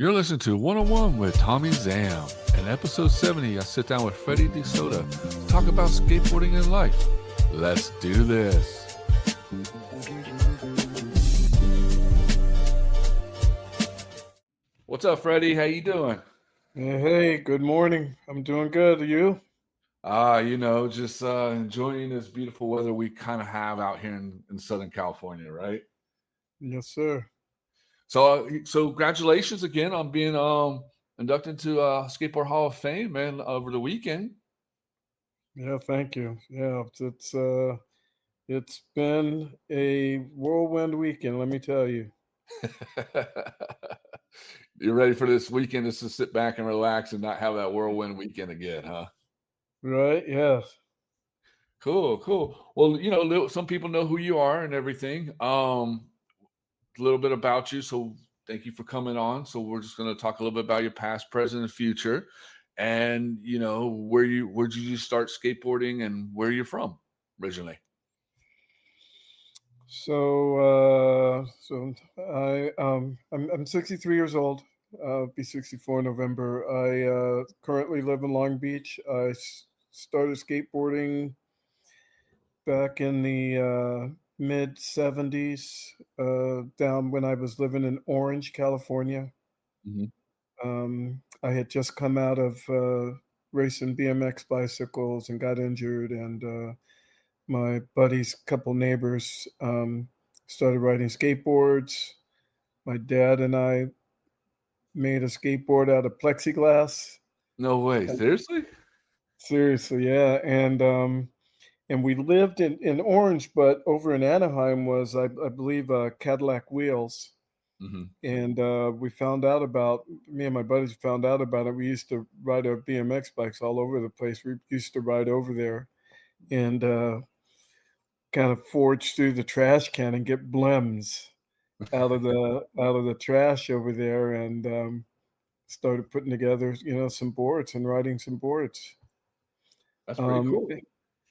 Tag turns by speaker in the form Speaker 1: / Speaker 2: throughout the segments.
Speaker 1: You're listening to 101 with Tommie Zam. In episode 70, I sit down with Freddie De Sota to talk about skateboarding and life. Let's do this. What's up, Freddie? How you doing?
Speaker 2: Hey, good morning. I'm doing good. Are you?
Speaker 1: Just enjoying this beautiful weather we kind of have out here in Southern California, right?
Speaker 2: Yes, sir.
Speaker 1: So congratulations again on being inducted to Skateboard Hall of Fame, man, over the weekend.
Speaker 2: Yeah, thank you. Yeah, it's been a whirlwind weekend, let me tell you.
Speaker 1: You're ready for this weekend just to sit back and relax and not have that whirlwind weekend again, huh?
Speaker 2: Right? Yes.
Speaker 1: Cool. Well, some people know who you are and everything. A little bit about you. So thank you for coming on. So we're just going to talk a little bit about your past, present, and future, and where'd you start skateboarding and where you're from originally.
Speaker 2: I'm 63 years old. Be 64 in November. I currently live in Long Beach. Started skateboarding back in the mid 70s, down when I was living in Orange, California.
Speaker 1: Mhm.
Speaker 2: I had just come out of racing BMX bicycles and got injured, and my buddy's couple neighbors started riding skateboards. My dad and I made a skateboard out of plexiglass.
Speaker 1: No way,
Speaker 2: Uh,
Speaker 1: seriously?
Speaker 2: Seriously, yeah, and we lived in Orange, but over in Anaheim was, I believe, Cadillac Wheels.
Speaker 1: Hmm.
Speaker 2: And we found out about me and my buddies found out about it. We used to ride our BMX bikes all over the place. We used to ride over there and kind of forge through the trash can and get blems out of the trash over there, and started putting together, some boards and riding some boards.
Speaker 1: That's pretty
Speaker 2: Um,
Speaker 1: cool.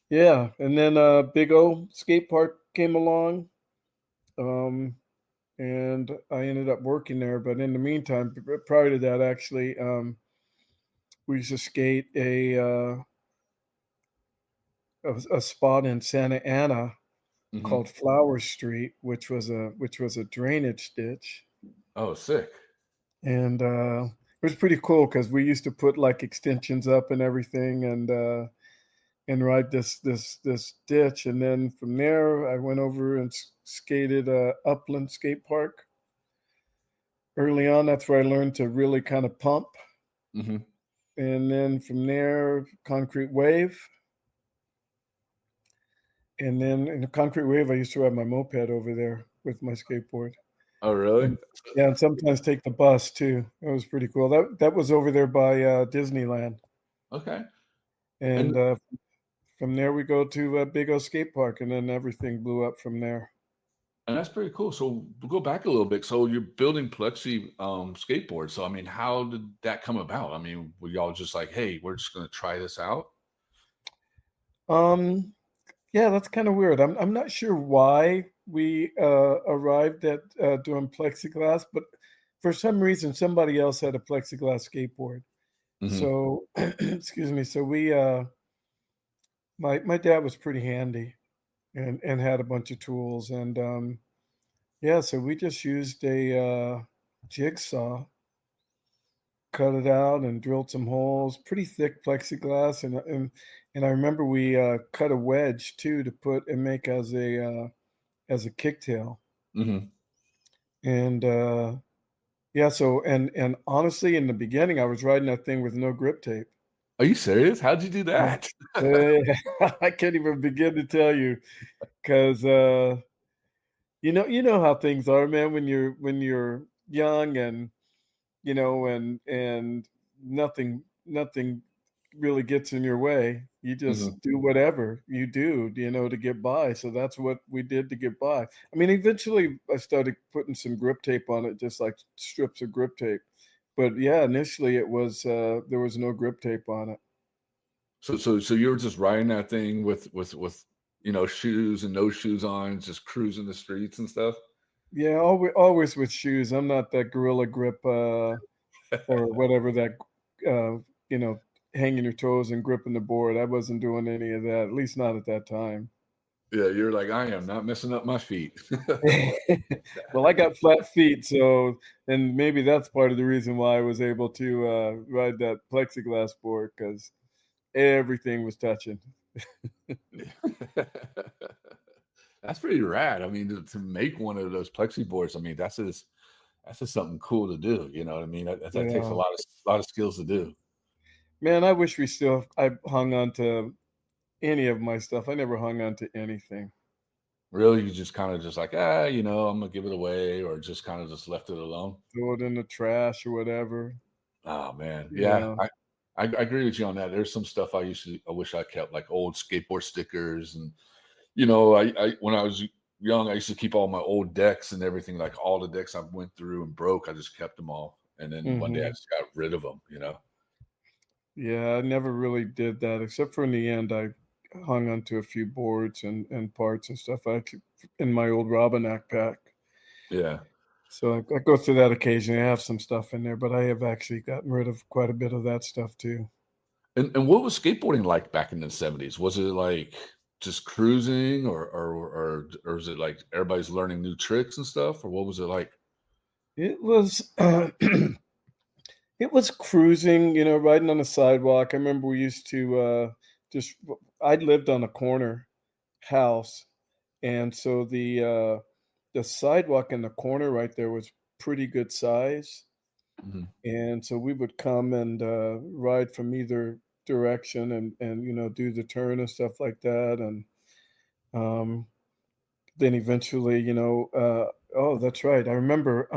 Speaker 2: yeah, and then Big O skate park came along. Um, and I ended up working there. But in the meantime, prior to that, actually, we used to skate a spot in Santa Ana
Speaker 1: Hmm.
Speaker 2: called Flower Street, which was a drainage ditch,
Speaker 1: Oh, sick.
Speaker 2: and it was pretty cool because we used to put like extensions up and everything, and ride this ditch, and then from there I went over and skated Upland Skate Park. Early on, that's where I learned to really kind of pump.
Speaker 1: Hmm.
Speaker 2: And then from there, Concrete Wave. And then in the Concrete Wave, I used to ride my moped over there with my skateboard.
Speaker 1: Oh, really?
Speaker 2: And yeah, and sometimes take the bus too. That was pretty cool. That was over there by Disneyland.
Speaker 1: Okay. And
Speaker 2: And from there, we go to Big O Skate Park, and then everything blew up from there.
Speaker 1: And that's pretty cool. So we'll go back a little bit. So you're building plexi skateboards. So I mean, how did that come about? I mean, were y'all just like, hey, we're just gonna try this out?
Speaker 2: Um, yeah, that's kind of weird. I'm not sure why we arrived at doing plexiglass, but for some reason, somebody else had a plexiglass skateboard.
Speaker 1: Hmm.
Speaker 2: So, excuse me. So my dad was pretty handy and had a bunch of tools, and yeah, so we just used a jigsaw, cut it out, and drilled some holes. Pretty thick plexiglass, and I remember we cut a wedge too to put and make as a kicktail,
Speaker 1: Hmm.
Speaker 2: and yeah. So and honestly, in the beginning, I was riding that thing with no grip tape.
Speaker 1: Are you serious? How'd you do
Speaker 2: Yeah.
Speaker 1: that?
Speaker 2: I can't even begin to tell you, 'cause, you know how things are, man, when you're young, and, and nothing really gets in your way. You
Speaker 1: Hmm.
Speaker 2: just do whatever you do, to get by, so that's what we did to get by. I mean, eventually, I started putting some grip tape on it, just like strips of grip tape, but, yeah, initially, there was no grip tape on it.
Speaker 1: So you were just riding that thing with shoes and no shoes on, just cruising the streets and stuff.
Speaker 2: Yeah, always with shoes. I'm not that Gorilla Grip, or whatever that, uh, you know, hanging your toes and gripping the board. I wasn't doing any of that, at least not at that time.
Speaker 1: Yeah, you're like, "I am not messing up my feet."
Speaker 2: Well, I got flat feet, so and maybe that's part of the reason why I was able to, ride that plexiglass board because everything was touching.
Speaker 1: That's pretty rad. I mean, to make one of those plexi boards, I mean, that's just something cool to do, you know what I mean? That takes a
Speaker 2: Yeah.
Speaker 1: lot of skills to do.
Speaker 2: Man, I wish I hung on to any of my stuff. I never hung on to anything.
Speaker 1: Really, you just kinda just like, I'm gonna give it away," or just kinda just left it alone?
Speaker 2: Throw it in the trash or whatever.
Speaker 1: Oh, man. Yeah,
Speaker 2: Yeah.
Speaker 1: I agree with you on that. There's some stuff I wish I kept, like old skateboard stickers and, I when I was young, I used to keep all my old decks and everything, like all the decks I went through and broke, I just kept them all, and then one day I
Speaker 2: Mhm.
Speaker 1: just got rid of them.
Speaker 2: Yeah, I never really did that except for in the end, I hung onto a few boards and parts and stuff I could in my old Robinac pack.
Speaker 1: Yeah.
Speaker 2: So I go through that occasionally. I have some stuff in there, but I have actually gotten rid of quite a bit of that stuff too.
Speaker 1: And what was skateboarding like back in the '70s? Was it like just cruising or was it like everybody's learning new tricks and stuff, or what was it like?
Speaker 2: It was it was cruising, riding on the sidewalk. I remember we used to just I lived on a corner house, and so the sidewalk in the corner right there was pretty good size.
Speaker 1: Mhm.
Speaker 2: And so we would come and ride from either direction and do the turn and stuff like that. And um, then eventually, oh, that's right. I remember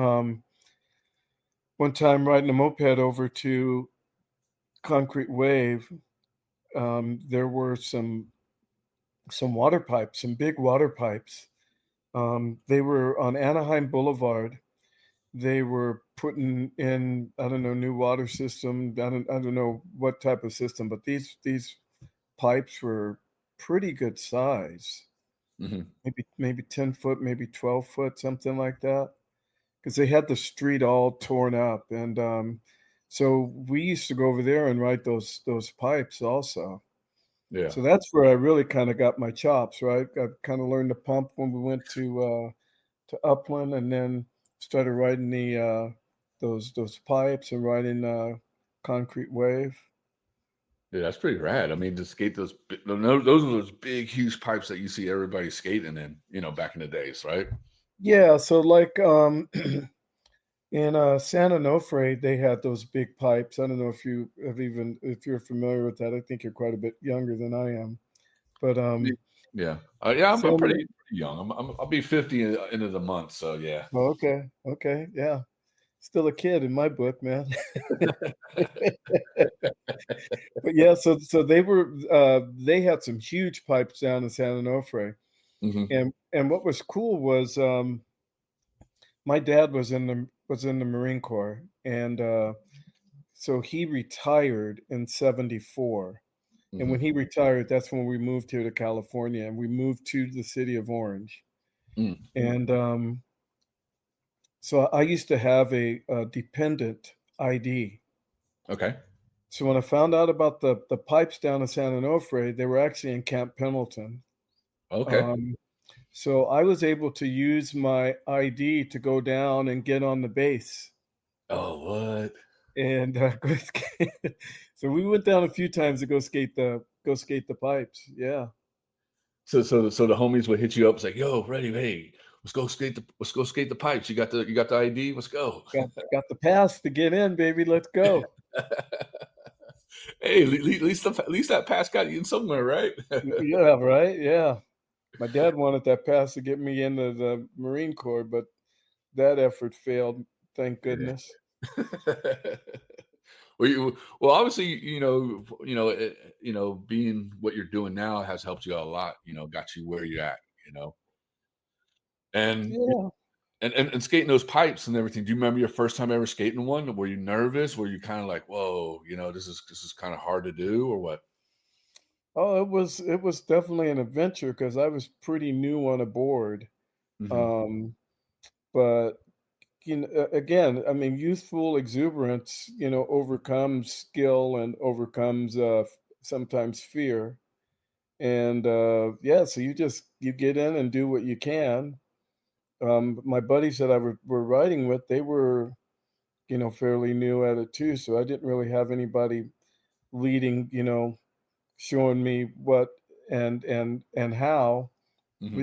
Speaker 2: one time riding a moped over to Concrete Wave. There were some water pipes, some big water pipes. They were on Anaheim Boulevard. They were putting in, I don't know, new water system. I don't know what type of system, but these pipes were pretty good size.
Speaker 1: Mhm.
Speaker 2: Maybe 10 foot, maybe 12 foot, something like that. Because they had the street all torn up. And so we used to go over there and ride those pipes also.
Speaker 1: Yeah.
Speaker 2: So that's where I really kind of got my chops, right? I kind of learned to pump when we went to Upland, and then started riding those pipes and riding Concrete Wave.
Speaker 1: Yeah, that's pretty rad. I mean, to skate those are those big, huge pipes that you see everybody skating in, back in the days, right?
Speaker 2: Yeah, so like in San Onofre, they had those big pipes. I don't know if you're familiar with that. I think you're quite a bit younger than I am, but
Speaker 1: Ye Yeah. Yeah, I'm
Speaker 2: San.
Speaker 1: pretty young. I'll be 50 in end of the month, so yeah.
Speaker 2: Oh, okay, okay, yeah, still a kid in my book, man. But yeah, so they had some huge pipes down in San Onofre,
Speaker 1: Mhm.
Speaker 2: and what was cool was, my dad was in the Marine Corps, and, so he retired in '74, and when
Speaker 1: Mhm.
Speaker 2: he retired, that's when we moved here to California, and we moved to the city of Orange,
Speaker 1: Mm.
Speaker 2: and, so I used to have a dependent ID.
Speaker 1: Okay.
Speaker 2: So when I found out about the pipes down in San Onofre, they were actually in Camp Pendleton.
Speaker 1: Okay.
Speaker 2: Um, so I was able to use my ID to go down and get on the base
Speaker 1: Oh, what?
Speaker 2: and go skate. So we went down a few times to go skate the pipes. Yeah,
Speaker 1: So the homies would hit you up, it's like, "Yo, ready, hey, let's go skate the pipes. You got the ID? Let's go."
Speaker 2: got the pass to get in, baby. Let's go.
Speaker 1: Hey, at least that pass got you in somewhere, right?
Speaker 2: Yeah, right. Yeah, my dad wanted that pass to get me into the Marine Corps, but that effort failed. Thank
Speaker 1: Yeah.
Speaker 2: goodness.
Speaker 1: Well, obviously, being what you're doing now has helped you out a lot, got you where you're at, you know? And
Speaker 2: Yeah.
Speaker 1: and skating those pipes and everything, do you remember your first time ever skating one? Were you nervous? Were you kinda like, "Whoa, this is kinda hard to do," or what?
Speaker 2: Oh, it was definitely an adventure because I was pretty new on a board.
Speaker 1: Mhm.
Speaker 2: Um, but again, I mean, youthful exuberance, overcomes skill and overcomes sometimes fear. And yeah, so you get in and do what you can. My buddies that were riding with, they were, fairly new at it too. So I didn't really have anybody leading, showing me what and how.
Speaker 1: Hmm.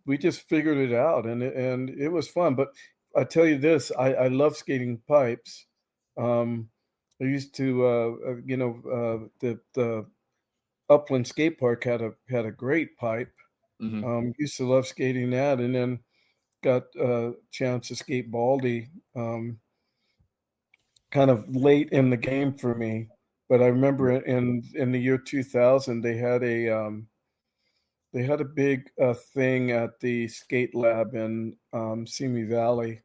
Speaker 2: We just figured it out, and it was fun. But I tell you this, I love skating pipes. Um, I used to, the Upland Skate Park had a great pipe.
Speaker 1: Hmm.
Speaker 2: Used to love skating that, and then got a chance to skate Baldy, kind of late in the game for me. But I remember in the year 2000, they had a big thing at the skate lab in Simi Valley.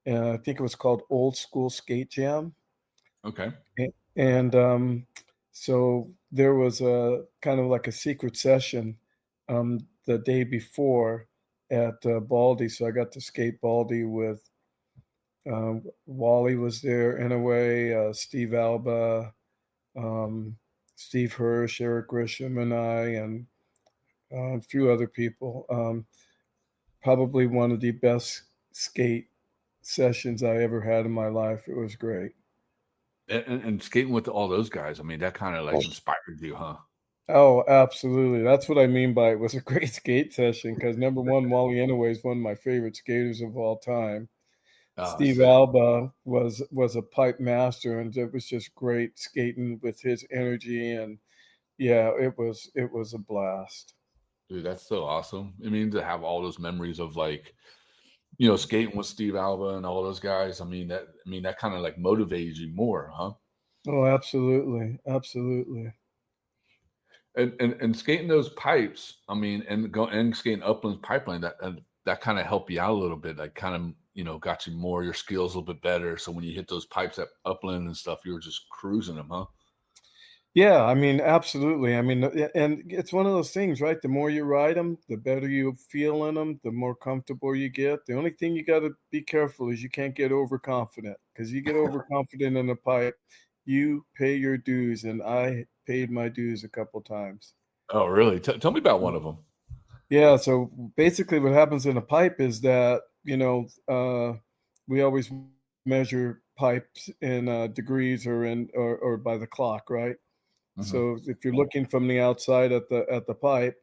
Speaker 2: I think it was called Old School Skate Jam.
Speaker 1: Okay.
Speaker 2: And so there was a kind of like a secret session the day before at Baldy. So I got to skate Baldy with Wally was there in a way, Steve Alba, um, Steve Hirsch, Eric Grisham, and I, and a few other people. Probably one of the best skate sessions I ever had in my life. It was great.
Speaker 1: And skating with all those guys, I mean, that kind of like inspired you, huh?
Speaker 2: Oh, absolutely. That's what I mean by it was a great skate session because number one, Wally Inouye is one of my favorite skaters of all time.
Speaker 1: Oh,
Speaker 2: Steve
Speaker 1: sick.
Speaker 2: Alba was a pipe master, and it was just great skating with his energy, and yeah, it was a blast.
Speaker 1: Dude, that's so awesome. I mean, to have all those memories of like, skating with Steve Alba and all those guys. I mean that kind of like motivates you more, huh?
Speaker 2: Oh, absolutely, absolutely.
Speaker 1: And skating those pipes, I mean, and skating upland pipeline, that kind of helped you out a little bit. Like kind of, got you more your skills a little bit better. So when you hit those pipes at upland and stuff, you were just cruising them, huh?
Speaker 2: Yeah, I mean, absolutely. I mean, and it's one of those things, right? The more you ride them, the better you feel in them, the more comfortable you get. The only thing you got to be careful is you can't get overconfident because you get overconfident in a pipe, you pay your dues, and I paid my dues a couple times.
Speaker 1: Oh, really? Tell me about one of them.
Speaker 2: Yeah, so basically what happens in a pipe is that, we always measure pipes in degrees or by the clock, right?
Speaker 1: Hmm.
Speaker 2: So if you're looking from the outside at the pipe,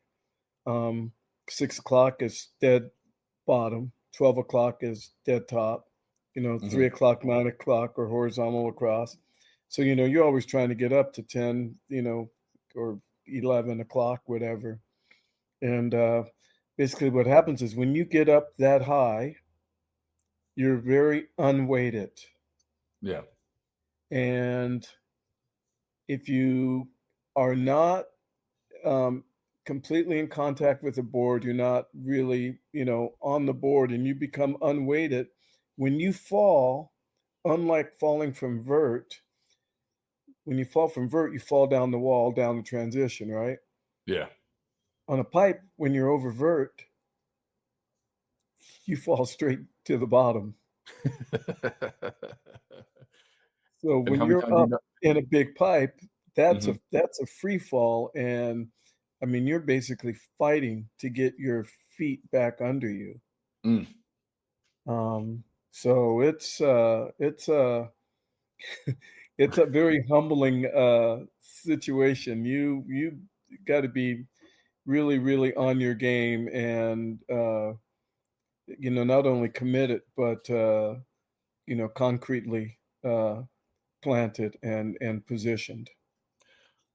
Speaker 2: um, 6 o'clock is dead bottom, 12 o'clock is dead top,
Speaker 1: Hmm.
Speaker 2: 3 o'clock, 9 o'clock, or horizontal across. So you're always trying to get up to 10, or 11 o'clock, whatever. And basically, what happens is when you get up that high, you're very unweighted,
Speaker 1: Yeah.
Speaker 2: and if you are not um, completely in contact with the board. You're not really, on the board, and you become unweighted. When you fall, unlike falling from vert, when you fall from vert, you fall down the wall, down the transition, right?
Speaker 1: Yeah.
Speaker 2: On a pipe, when you're over vert, you fall straight to the bottom. So
Speaker 1: And
Speaker 2: when
Speaker 1: how many
Speaker 2: you're
Speaker 1: times you
Speaker 2: up
Speaker 1: know?
Speaker 2: in a big pipe, that's
Speaker 1: Hmm.
Speaker 2: a free fall, and I mean you're basically fighting to get your feet back under you.
Speaker 1: Mm.
Speaker 2: So it's a very humbling situation. You got to be really really on your game and not only committed but concretely uh, planted and positioned.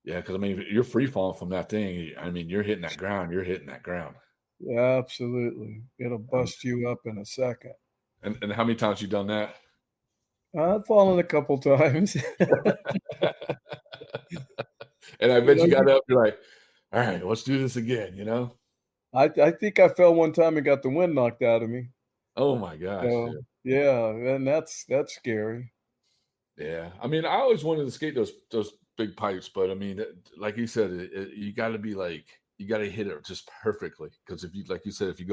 Speaker 1: Yeah, because I mean, if you're free falling from that thing. I mean, you're hitting that ground. You're hitting that ground.
Speaker 2: Absolutely, it'll
Speaker 1: Um,
Speaker 2: bust you up in a second.
Speaker 1: and how many times you done that?
Speaker 2: I've fallen a couple times.
Speaker 1: And I
Speaker 2: you
Speaker 1: bet
Speaker 2: know,
Speaker 1: you got
Speaker 2: you,
Speaker 1: up. You're like, all right, let's do this again.
Speaker 2: I think I fell one time and got the wind knocked out of me.
Speaker 1: Oh my gosh,
Speaker 2: So,
Speaker 1: dude.
Speaker 2: yeah, and that's scary.
Speaker 1: Yeah, I mean, I always wanted to skate those big pipes, but I mean, like you said, you got to be like you got to hit it just perfectly because if you like you said, if you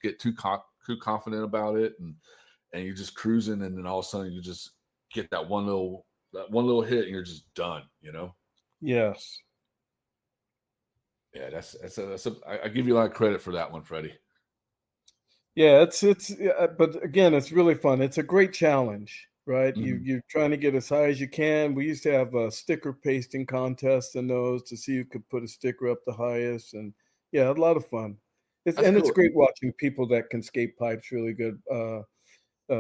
Speaker 1: get too confident about it, and and you're just cruising, and then all of a sudden you just get that one little hit, and you're just done.
Speaker 2: Yes.
Speaker 1: Yeah, I give you a lot of credit for that one, Freddie.
Speaker 2: Yeah, but again, it's really fun. It's a great challenge, right?
Speaker 1: Mhm.
Speaker 2: You're trying to get as high as you can. We used to have a sticker pasting contest in those to see who could put a sticker up the highest, and yeah, a lot of fun.
Speaker 1: That's
Speaker 2: It's
Speaker 1: cool.
Speaker 2: great watching people that can skate pipes really good.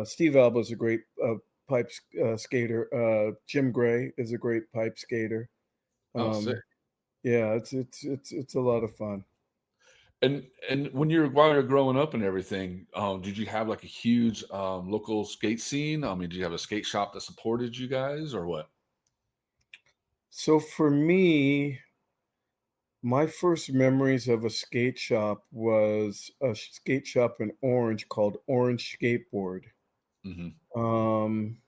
Speaker 2: Steve Alba's a great pipe skater. Jim Gray is a great pipe skater.
Speaker 1: Oh, sick.
Speaker 2: Um, yeah, it's a lot of fun.
Speaker 1: And while you're growing up and everything, did you have like a huge local skate scene? I mean, did you have a skate shop that supported you guys, or what?
Speaker 2: So for me, my first memories of a skate shop was a skate shop in Orange called Orange Skateboard.
Speaker 1: Hmm.
Speaker 2: Um,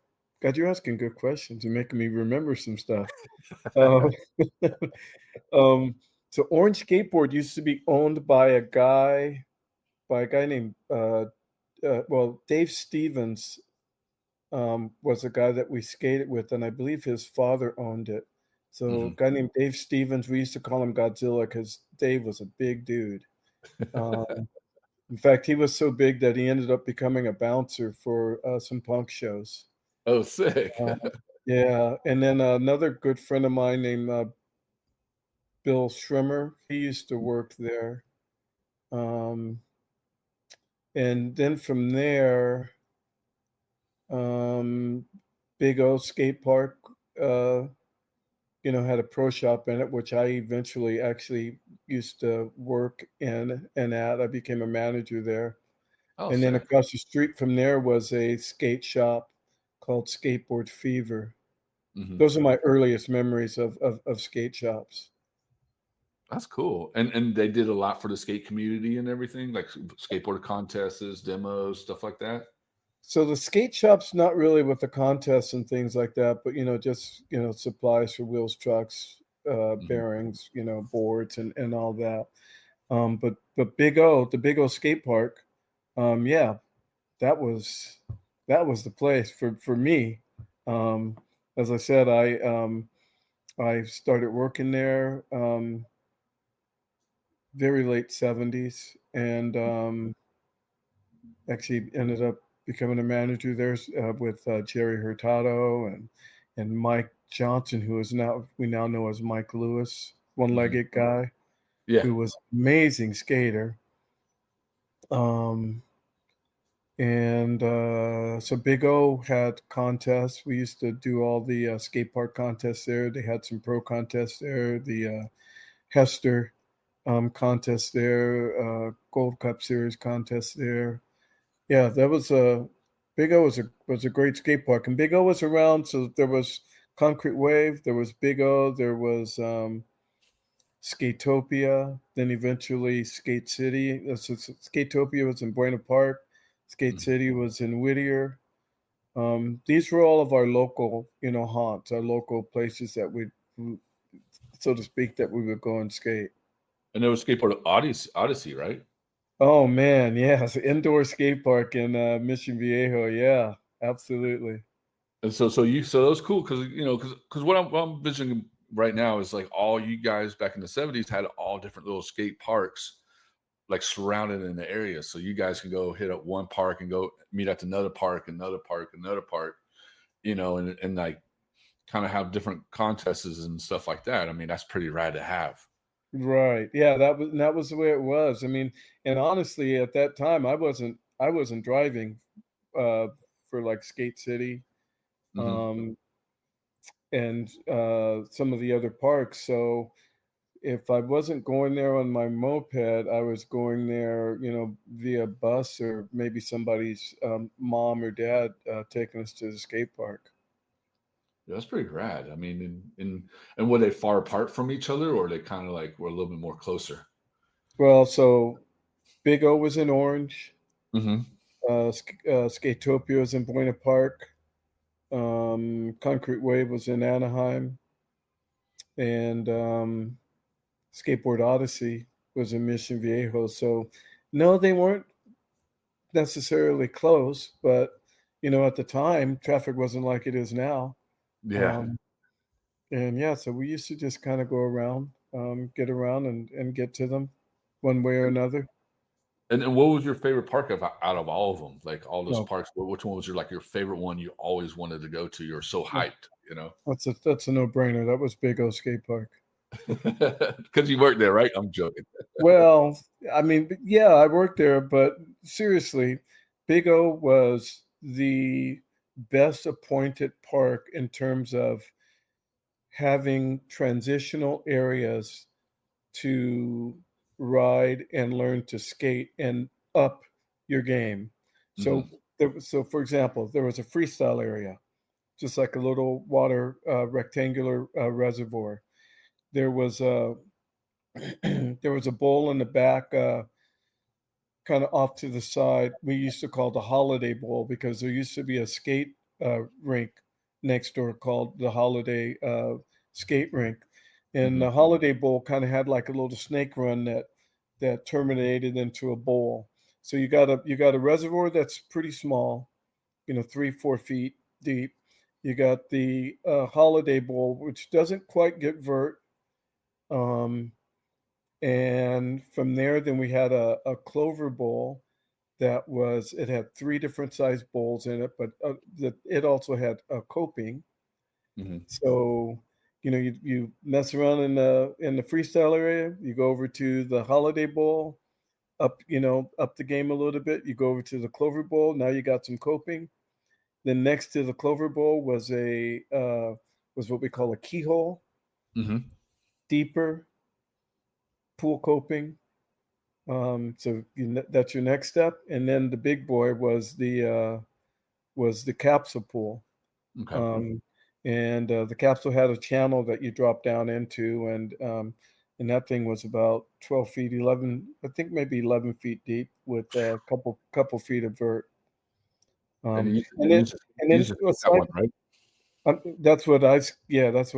Speaker 2: God, you're asking good questions. You're making me remember some stuff. Uh, um, so Orange Skateboard used to be owned by a guy named Dave Stevens was a guy that we skated with, and I believe his father owned it. So a
Speaker 1: Hmm.
Speaker 2: guy named Dave Stevens, we used to call him Godzilla because Dave was a big dude. Um, in fact, he was so big that he ended up becoming a bouncer for some punk shows.
Speaker 1: Oh, sick.
Speaker 2: Uh, yeah, and then another good friend of mine named Bill Schrimmer, he used to work there. Um, and then from there, um, Big O Skate Park, uh, had a pro shop in it, which I eventually actually used to work in and at. I became a manager there.
Speaker 1: Oh,
Speaker 2: And then
Speaker 1: sick.
Speaker 2: across the street from there was a skate shop called Skateboard Fever.
Speaker 1: Hmm.
Speaker 2: Those are my earliest memories of skate shops.
Speaker 1: That's cool. And they did a lot for the skate community and everything, like skateboard contests, demos, stuff like that.
Speaker 2: So the skate shop's not really with the contests and things like that, but just supplies for wheels, trucks,
Speaker 1: Hmm.
Speaker 2: bearings, boards and all that. But Big O, the Big O skate park, yeah, that was that was the place for me. Um, as I said, I started working there very late '70s, and actually ended up becoming a manager there with Jerry Hurtado and Mike Johnson, who is now we now know as Mike Lewis,
Speaker 1: Hmm.
Speaker 2: one-legged guy
Speaker 1: Yeah.
Speaker 2: who was amazing skater. Um, and so Big O had contests. We used to do all the skate park contests there. They had some pro contests there. The Hester contest there, Gold Cup Series contest there. Yeah, that was a Big O was a great skate park, and Big O was around. So there was Concrete Wave, there was Big O, there was Skatopia, then eventually Skate City. So Skatopia was in Buena Park, Skate
Speaker 1: Mhm.
Speaker 2: City was in Whittier. These were all of our local, haunts, our local places that so to speak, that we would go and skate.
Speaker 1: And there was skateboard Odyssey, right?
Speaker 2: Oh man, yeah, it's an indoor skate park in Mission Viejo. Yeah, absolutely.
Speaker 1: And so that was cool because what I'm visioning right now is like all you guys back in the '70s had all different little skate parks like surrounded in the area, so you guys can go hit up one park and go meet at another park, another park, another park, and like kind of have different contests and stuff like that. I mean, that's pretty rad to have.
Speaker 2: Right. Yeah, that was the way it was. I mean, and honestly, at that time, I wasn't driving uh, for like Skate City
Speaker 1: Hmm.
Speaker 2: um, and some of the other parks. So if I wasn't going there on my moped, I was going there, via bus or maybe somebody's mom or dad taking us to the skate park.
Speaker 1: Yeah, that's pretty rad. I mean, and were they far apart from each other, or they kind of like were a little bit more closer?
Speaker 2: Well, so Big O was in Orange.
Speaker 1: Hmm.
Speaker 2: Skatopia was in Buena Park. Concrete Wave was in Anaheim, and Skateboard Odyssey was in Mission Viejo. So, no, they weren't necessarily close, but at the time, traffic wasn't like it is now.
Speaker 1: Yeah.
Speaker 2: Um, and yeah, so we used to just kind of go around, get around and get to them one way or another.
Speaker 1: And what was your favorite park out of all of them? Like all those
Speaker 2: No,
Speaker 1: parks, which one was your favorite one you always wanted to go to? You're so hyped, you know?
Speaker 2: that's a no-brainer. That was Big O Skate Park.
Speaker 1: Because you worked there, right? I'm joking.
Speaker 2: Well, I mean, yeah, I worked there, but seriously, Big O was the best appointed park in terms of having transitional areas to ride and learn to skate and up your game. So
Speaker 1: Mhm,
Speaker 2: so for example, there was a freestyle area, just like a little water rectangular reservoir. There was a there was a bowl in the back, kind of off to the side. We used to call the Holiday Bowl because there used to be a skate rink next door called the Holiday Skate Rink, and
Speaker 1: mhm,
Speaker 2: the Holiday Bowl kind of had like a little snake run that terminated into a bowl. So you got a reservoir that's pretty small, 3-4 feet deep. You got the Holiday Bowl, which doesn't quite get vert. Um, and from there, then we had a clover bowl it had three different size bowls in it, but it also had a coping.
Speaker 1: mhm.
Speaker 2: So, you mess around in the freestyle area, you go over to the Holiday Bowl, up the game a little bit. You go over to the Clover Bowl. Now you got some coping. Then next to the Clover Bowl was what we call a keyhole,
Speaker 1: Mhm.
Speaker 2: deeper pool coping. So that's your next step, and then the big boy was the capsule pool.
Speaker 1: Okay.
Speaker 2: Um, and the capsule had a channel that you drop down into, and that thing was about 12 feet, 11, I think maybe 11 feet deep with a couple feet of vert.
Speaker 1: And
Speaker 2: And then and
Speaker 1: you
Speaker 2: then
Speaker 1: used to skate that
Speaker 2: aside,
Speaker 1: one, right?
Speaker 2: that's what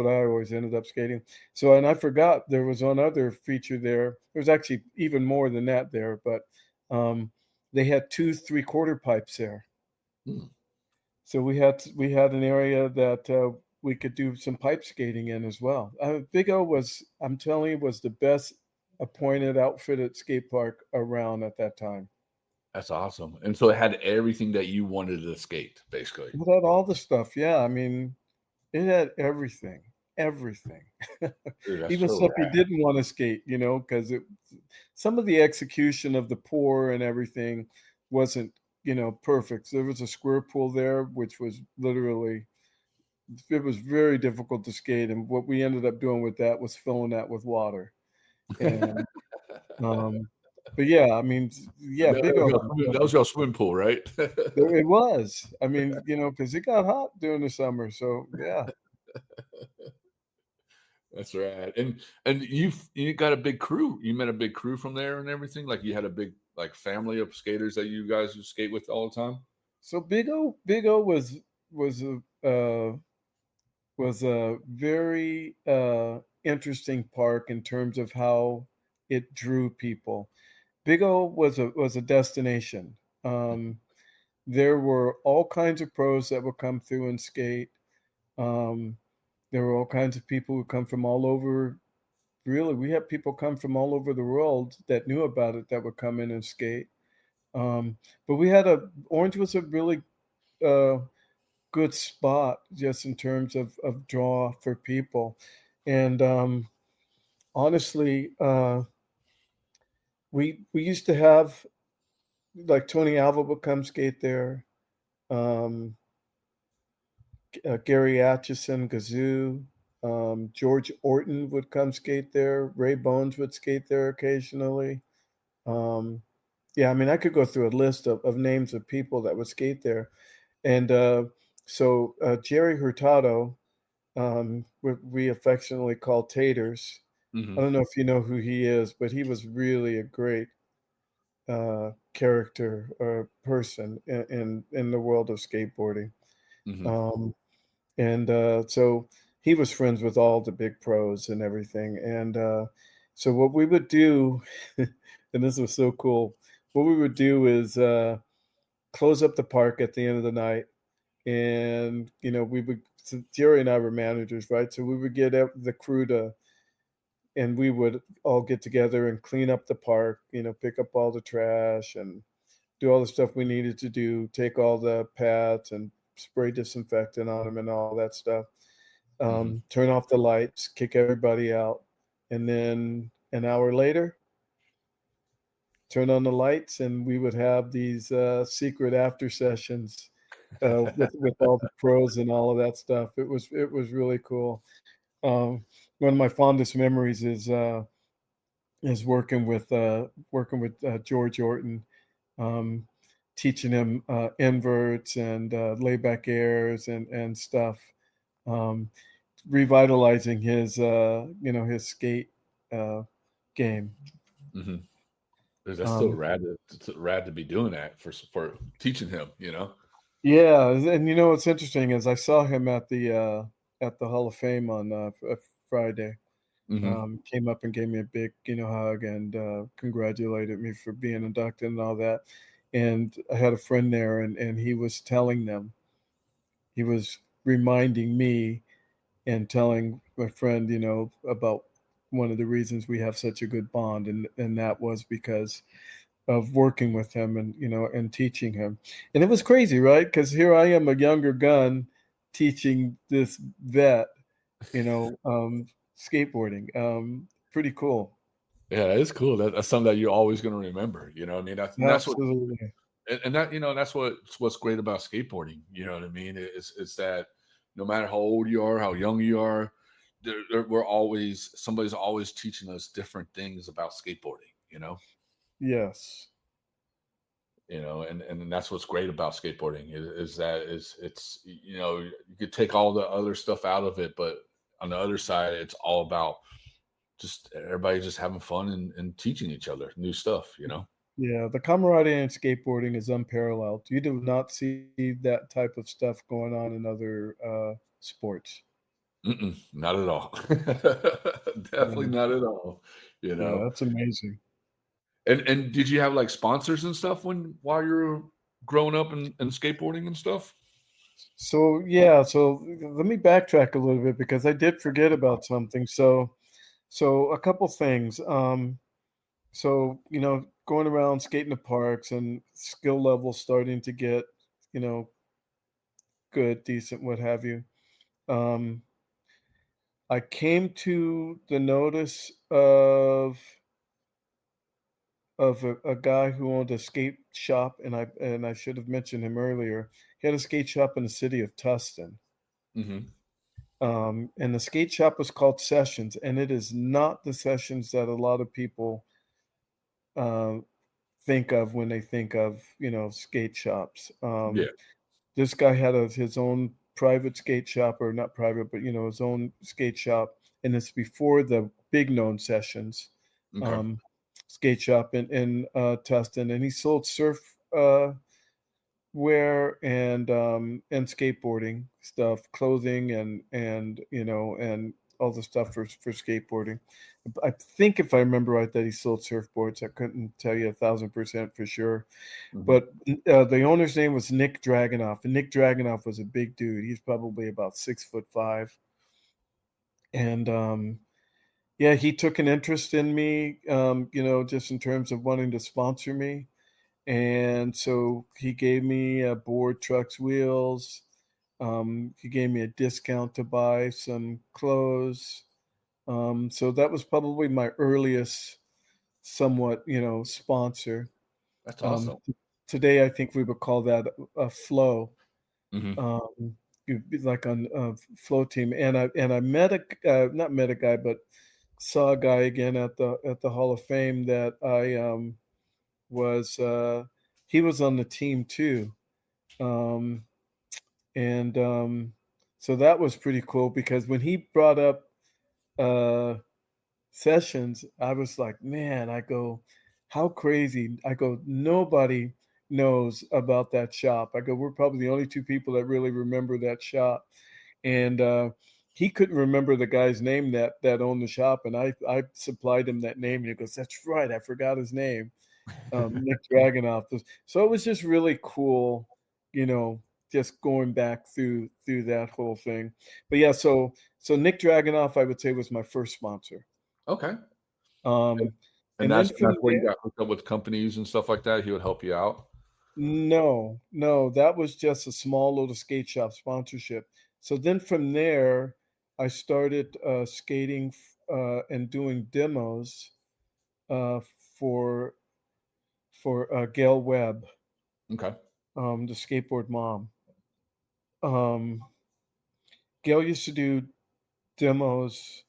Speaker 2: I always ended up skating. So, and I forgot there was one other feature there. There was actually even more than that there, but um, they had two three-quarter pipes there.
Speaker 1: Mm.
Speaker 2: So we had an area that we could do some pipe skating in as well. Big O was, I'm telling you, was the best appointed outfitted skate park around at that time.
Speaker 1: That's awesome. And so it had everything that you wanted to skate, basically.
Speaker 2: It had all the stuff. Yeah, I mean, it had everything, everything.
Speaker 1: Dude, that's
Speaker 2: Even
Speaker 1: so
Speaker 2: stuff you
Speaker 1: rad.
Speaker 2: didn't want to skate, because some of the execution of the pour and everything wasn't, perfect. So there was a square pool there, which was literally it was very difficult to skate, and what we ended up doing with that was filling that with water, and, um but yeah, I mean, yeah,
Speaker 1: That
Speaker 2: Big
Speaker 1: was
Speaker 2: O,
Speaker 1: your that was your swim pool, right?
Speaker 2: it was. I mean, because it got hot during the summer, so yeah.
Speaker 1: That's rad. And you got a big crew. You met a big crew from there and everything? Like, you had a big, like, family of skaters that you guys would skate with all the time?
Speaker 2: So Big O was a, uh was a very, interesting park in terms of how it drew people. Big O was a destination. Um, there were all kinds of pros that would come through and skate. Um, there were all kinds of people who come from all over. Really, we had people come from all over the world that knew about it that would come in and skate. But Orange was a really uh, good spot just in terms of draw for people. And honestly, we used to have like Tony Alva would come skate there. Um, Gary Atchison, Gazoo, George Orton would come skate there. Ray Bones would skate there occasionally. Um, yeah, I mean, I could go through a list of names of people that would skate there. And Jerry Hurtado, we affectionately call Taters. I
Speaker 1: Mhm,
Speaker 2: don't know if you know who he is, but he was really a great character or person in the world of skateboarding.
Speaker 1: mhm.
Speaker 2: Um, and he was friends with all the big pros and everything. And so what we would do, and this was so cool. What we would do is close up the park at the end of the night, and we would. So Jerry and I were managers, right? So we would get the crew to, and we would all get together and clean up the park. Pick up all the trash and do all the stuff we needed to do. Take all the pads and spray disinfectant on them and all that stuff.
Speaker 1: Hmm.
Speaker 2: Turn off the lights, kick everybody out, and then an hour later, turn on the lights, and we would have these secret after sessions with all the pros and all of that stuff. It was really cool. One of my fondest memories is working with George Orton, um, teaching him inverts and layback airs and stuff. Um, Revitalizing his skate uh, game.
Speaker 1: Hmm. That's still
Speaker 2: Um,
Speaker 1: rad. It's rad to be doing that for teaching him.
Speaker 2: yeah, and what's interesting is I saw him at the Hall of Fame on Friday.
Speaker 1: Hmm.
Speaker 2: Came up and gave me a big hug and congratulated me for being inducted and all that. And I had a friend there, and he was telling them, he was reminding me and telling my friend, about one of the reasons we have such a good bond, and that was because of working with him and and teaching him. And it was crazy, right? Because here I am, a younger gun, teaching this vet, skateboarding. Pretty cool.
Speaker 1: Yeah, that is cool. That's something that you're always going to remember. I mean, that's what,
Speaker 2: Absolutely.
Speaker 1: and that that's what's great about skateboarding. You know what I mean? It's that no matter how old you are, how young you are, we're always somebody's always teaching us different things about skateboarding.
Speaker 2: Yes.
Speaker 1: And that's what's great about skateboarding is that it's you could take all the other stuff out of it, but on the other side, it's all about just everybody just having fun and teaching each other new stuff.
Speaker 2: Yeah, the camaraderie in skateboarding is unparalleled. You do not see that type of stuff going on in other sports.
Speaker 1: Mm-mm, not at all. Definitely
Speaker 2: Yeah,
Speaker 1: not at all. You
Speaker 2: yeah,
Speaker 1: know.
Speaker 2: that's amazing.
Speaker 1: And did you have like sponsors and stuff while you were growing up and skateboarding and stuff?
Speaker 2: So yeah, so let me backtrack a little bit because I did forget about something. So a couple things. So going around skating the parks and skill level starting to get you know good, decent, what have you. Um, I came to the notice of a guy who owned a skate shop, and I should have mentioned him earlier. He had a skate shop in the city of Tustin.
Speaker 1: Hmm.
Speaker 2: And the skate shop was called Sessions, and it is not the Sessions that a lot of people uh, think of when they think of skate shops.
Speaker 1: Yeah.
Speaker 2: This guy had his own private skate shop, or not private, but his own skate shop, and it's before the big known Sessions
Speaker 1: Okay.
Speaker 2: um, skate shop in Tustin, and he sold surf wear and skateboarding stuff, clothing and all the stuff for skateboarding. I think if I remember right that he sold surfboards. I couldn't tell you 1,000% for sure,
Speaker 1: Hmm.
Speaker 2: but the owner's name was Nick Dragonoff, and Nick Dragonoff was a big dude. He's probably about 6'5", and yeah, he took an interest in me, just in terms of wanting to sponsor me. And so he gave me a board, trucks, wheels. He gave me a discount to buy some clothes. So that was probably my earliest, somewhat, sponsor.
Speaker 1: That's
Speaker 2: Um,
Speaker 1: awesome.
Speaker 2: Today, I think we would call that a flow.
Speaker 1: Hmm.
Speaker 2: You'd be like on a flow team. And I met not met a guy, but saw a guy again at the Hall of Fame that I was he was on the team too. Um, and So that was pretty cool because when he brought up uh, Sessions, I was like, man, I go, how crazy. I go, nobody knows about that shop. I go, we're probably the only two people that really remember that shop. And he couldn't remember the guy's name that owned the shop, and I supplied him that name, and he goes, "That's right, I forgot his name." Nick Dragunov. So it was just really cool, you know, just going back through that whole thing. But yeah, so Nick Dragunov, I would say, was my first sponsor.
Speaker 1: Okay.
Speaker 2: Um,
Speaker 1: And
Speaker 2: and then
Speaker 1: that's
Speaker 2: from
Speaker 1: where you
Speaker 2: there,
Speaker 1: got hooked up with companies and stuff like that? He would help you out?
Speaker 2: no, that was just a small little skate shop sponsorship. So then from there, I started skating and doing demos uh, for Gail Webb,
Speaker 1: Okay.
Speaker 2: the skateboard mom. Um, Gail used to do demos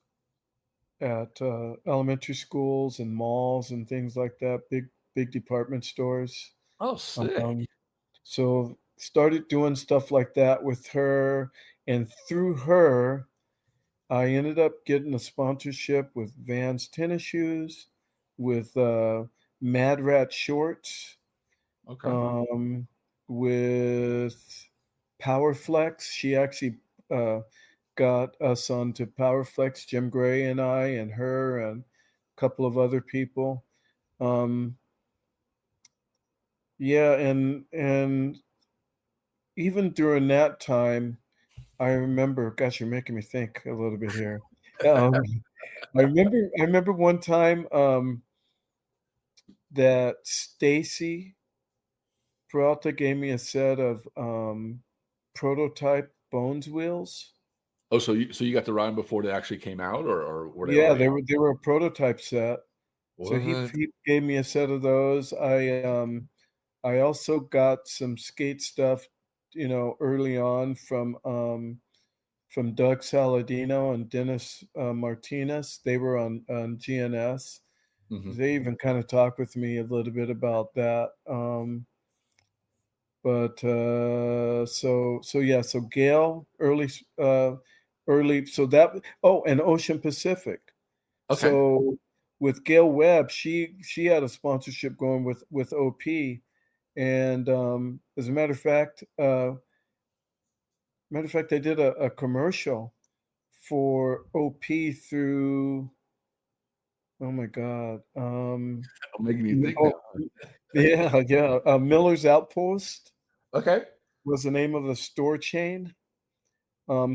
Speaker 2: at elementary schools and malls and things like that, big department stores.
Speaker 1: Oh, sick.
Speaker 2: Um, so started doing stuff like that with her, and through her, I ended up getting a sponsorship with Vans tennis shoes, with Mad Rat shorts,
Speaker 1: Okay.
Speaker 2: um, with Powerflex. She actually uh, got us onto Powerflex, Jim Gray and I and her and a couple of other people. Um, yeah, and even during that time, I remember, gosh, you're making me think a little bit here. Um, I remember one time that Stacy Peralta gave me a set of prototype Bones wheels.
Speaker 1: Oh, so you got to ride 'em before they actually came out, or were they
Speaker 2: Yeah,
Speaker 1: already
Speaker 2: they were a prototype set. So
Speaker 1: What?
Speaker 2: he gave me a set of those. I also got some skate stuff, you know, early on from Doug Saladino and Dennis Martinez. They were on GNS.
Speaker 1: Mhm.
Speaker 2: They even kind of talked with me a little bit about that. But so yeah, so Gail early so that oh, and Ocean Pacific.
Speaker 1: Okay.
Speaker 2: So with Gail Webb, she had a sponsorship going with OP, and as a matter of fact, they did a commercial for OP through, oh my God,
Speaker 1: Making me think now.
Speaker 2: oh, yeah, yeah, Miller's Outpost
Speaker 1: Okay.
Speaker 2: was the name of the store chain.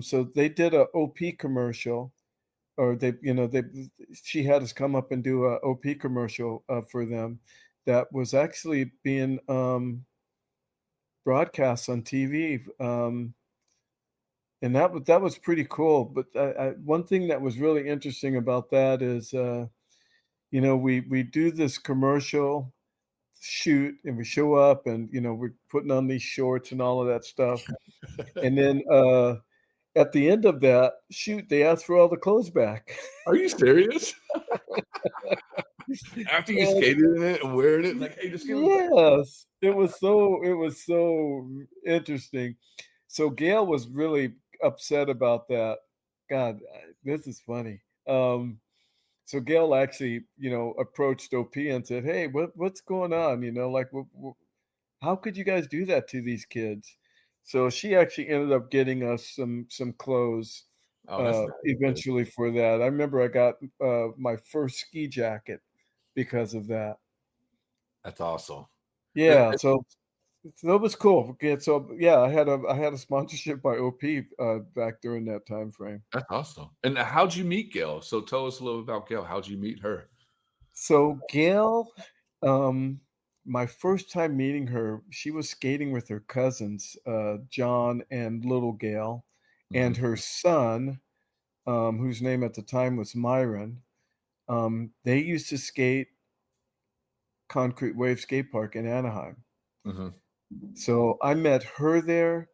Speaker 2: So they did a OP commercial, or she had us come up and do a OP commercial for them that was actually being broadcast on TV. And that was pretty cool. But one thing that was really interesting about that is, we do this commercial shoot and we show up and we're putting on these shorts and all of that stuff, and then at the end of that shoot, they ask for all the clothes back.
Speaker 1: Are you serious? After you
Speaker 2: And
Speaker 1: skated in it and wearing it, like, "Hey, just give it back."
Speaker 2: yes, it was so interesting. So Gail was really upset about that. God, this is funny. So Gail actually, approached OP and said, "Hey, what's going on? Like, how could you guys do that to these kids?" So she actually ended up getting us some clothes
Speaker 1: Oh, that's nice, dude.
Speaker 2: eventually for that. I remember I got my first ski jacket because of that.
Speaker 1: That's awesome. Uh,
Speaker 2: Yeah, so that was cool. Okay, so yeah, I had a sponsorship by OP back during that time frame.
Speaker 1: that's awesome. And how'd you meet Gail? So tell us a little about Gail. How'd you meet her?
Speaker 2: So Gail, um, my first time meeting her, she was skating with her cousins, John and little Gail, and
Speaker 1: Mhm.
Speaker 2: her son, whose name at the time was Myron. They used to skate Concrete Wave Skate Park in Anaheim.
Speaker 1: Mhm.
Speaker 2: So I met her there.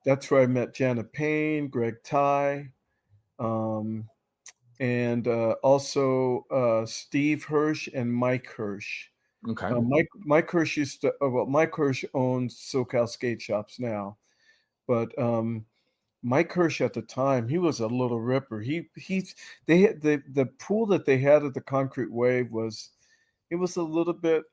Speaker 2: That's where I met Jana Payne, Greg Ty, um, and also Steve Hirsch and Mike Hirsch.
Speaker 1: Okay.
Speaker 2: Mike Hirsch Mike Hirsch owns SoCal Skate Shops now, but Mike Hirsch at the time, he was a little ripper. They had the pool that they had at the Concrete Wave it was a little bit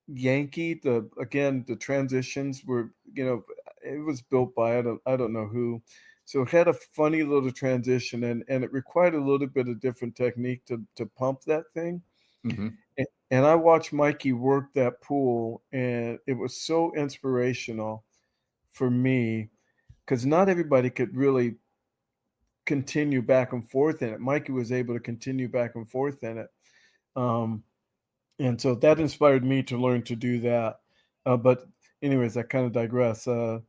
Speaker 2: Yankee. The transitions were, it was built by I don't know who. So it had a funny little transition, and it required a little bit of different technique to pump that thing.
Speaker 1: Mhm.
Speaker 2: And I watched Mikey work that pool, and it was so inspirational for me because not everybody could really continue back and forth in it. Mikey was able to continue back and forth in it. Um, and so that inspired me to learn to do that. But anyways, I kind of digress. So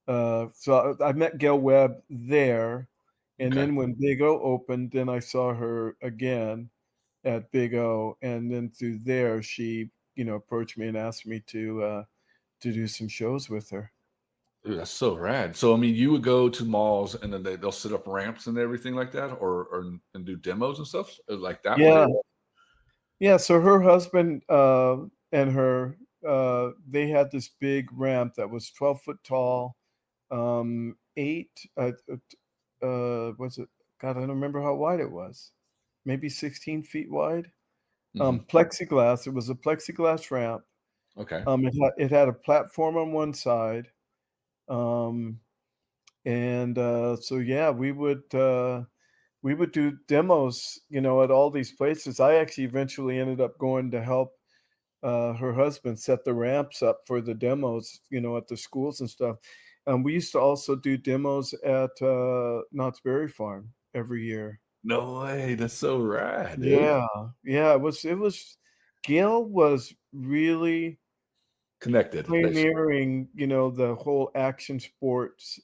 Speaker 2: I met Gail Webb there, and
Speaker 1: Okay.
Speaker 2: then when Big O opened, then I saw her again at Big O, and then through there, she, approached me and asked me to do some shows with her.
Speaker 1: Dude, that's so rad. So, I mean, you would go to malls and then they'll set up ramps and everything like that, or and do demos and stuff like that way.
Speaker 2: Yeah, yeah. So her husband and her, they had this big ramp that was 12 foot tall, eight. Was it? God, I don't remember how wide it was. Maybe 16 feet wide.
Speaker 1: Hmm.
Speaker 2: Plexiglass. It was a plexiglass ramp.
Speaker 1: Okay.
Speaker 2: It had a platform on one side. Um, and so yeah, we would do demos, at all these places. I actually eventually ended up going to help her husband set the ramps up for the demos, at the schools and stuff. We used to also do demos at Knott's Berry Farm every year.
Speaker 1: No way. That's so rad, dude.
Speaker 2: Yeah, yeah. It was. Gail was really
Speaker 1: Connected, basically.
Speaker 2: pioneering, the whole action sports,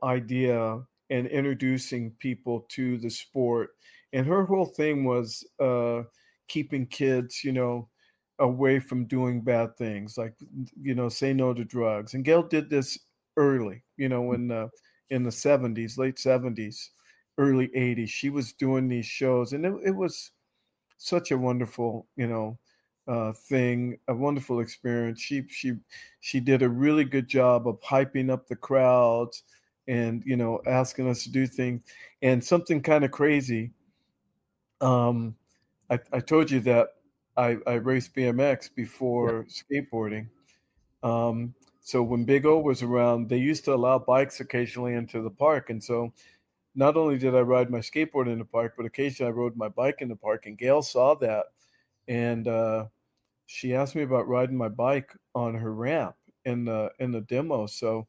Speaker 2: idea and introducing people to the sport. And her whole thing was keeping kids, away from doing bad things, like, say no to drugs. And Gail did this early, in the 70s, late 70s, early 80s. She was doing these shows, and it was such a wonderful, thing, a wonderful experience. She did a really good job of hyping up the crowds and, asking us to do things. And something kind of crazy. Um, I told you that I raced BMX
Speaker 1: Yeah.
Speaker 2: before skateboarding. So when Big O was around, they used to allow bikes occasionally into the park, and so not only did I ride my skateboard in the park, but occasionally I rode my bike in the park. And Gail saw that, and she asked me about riding my bike on her ramp in the demo. So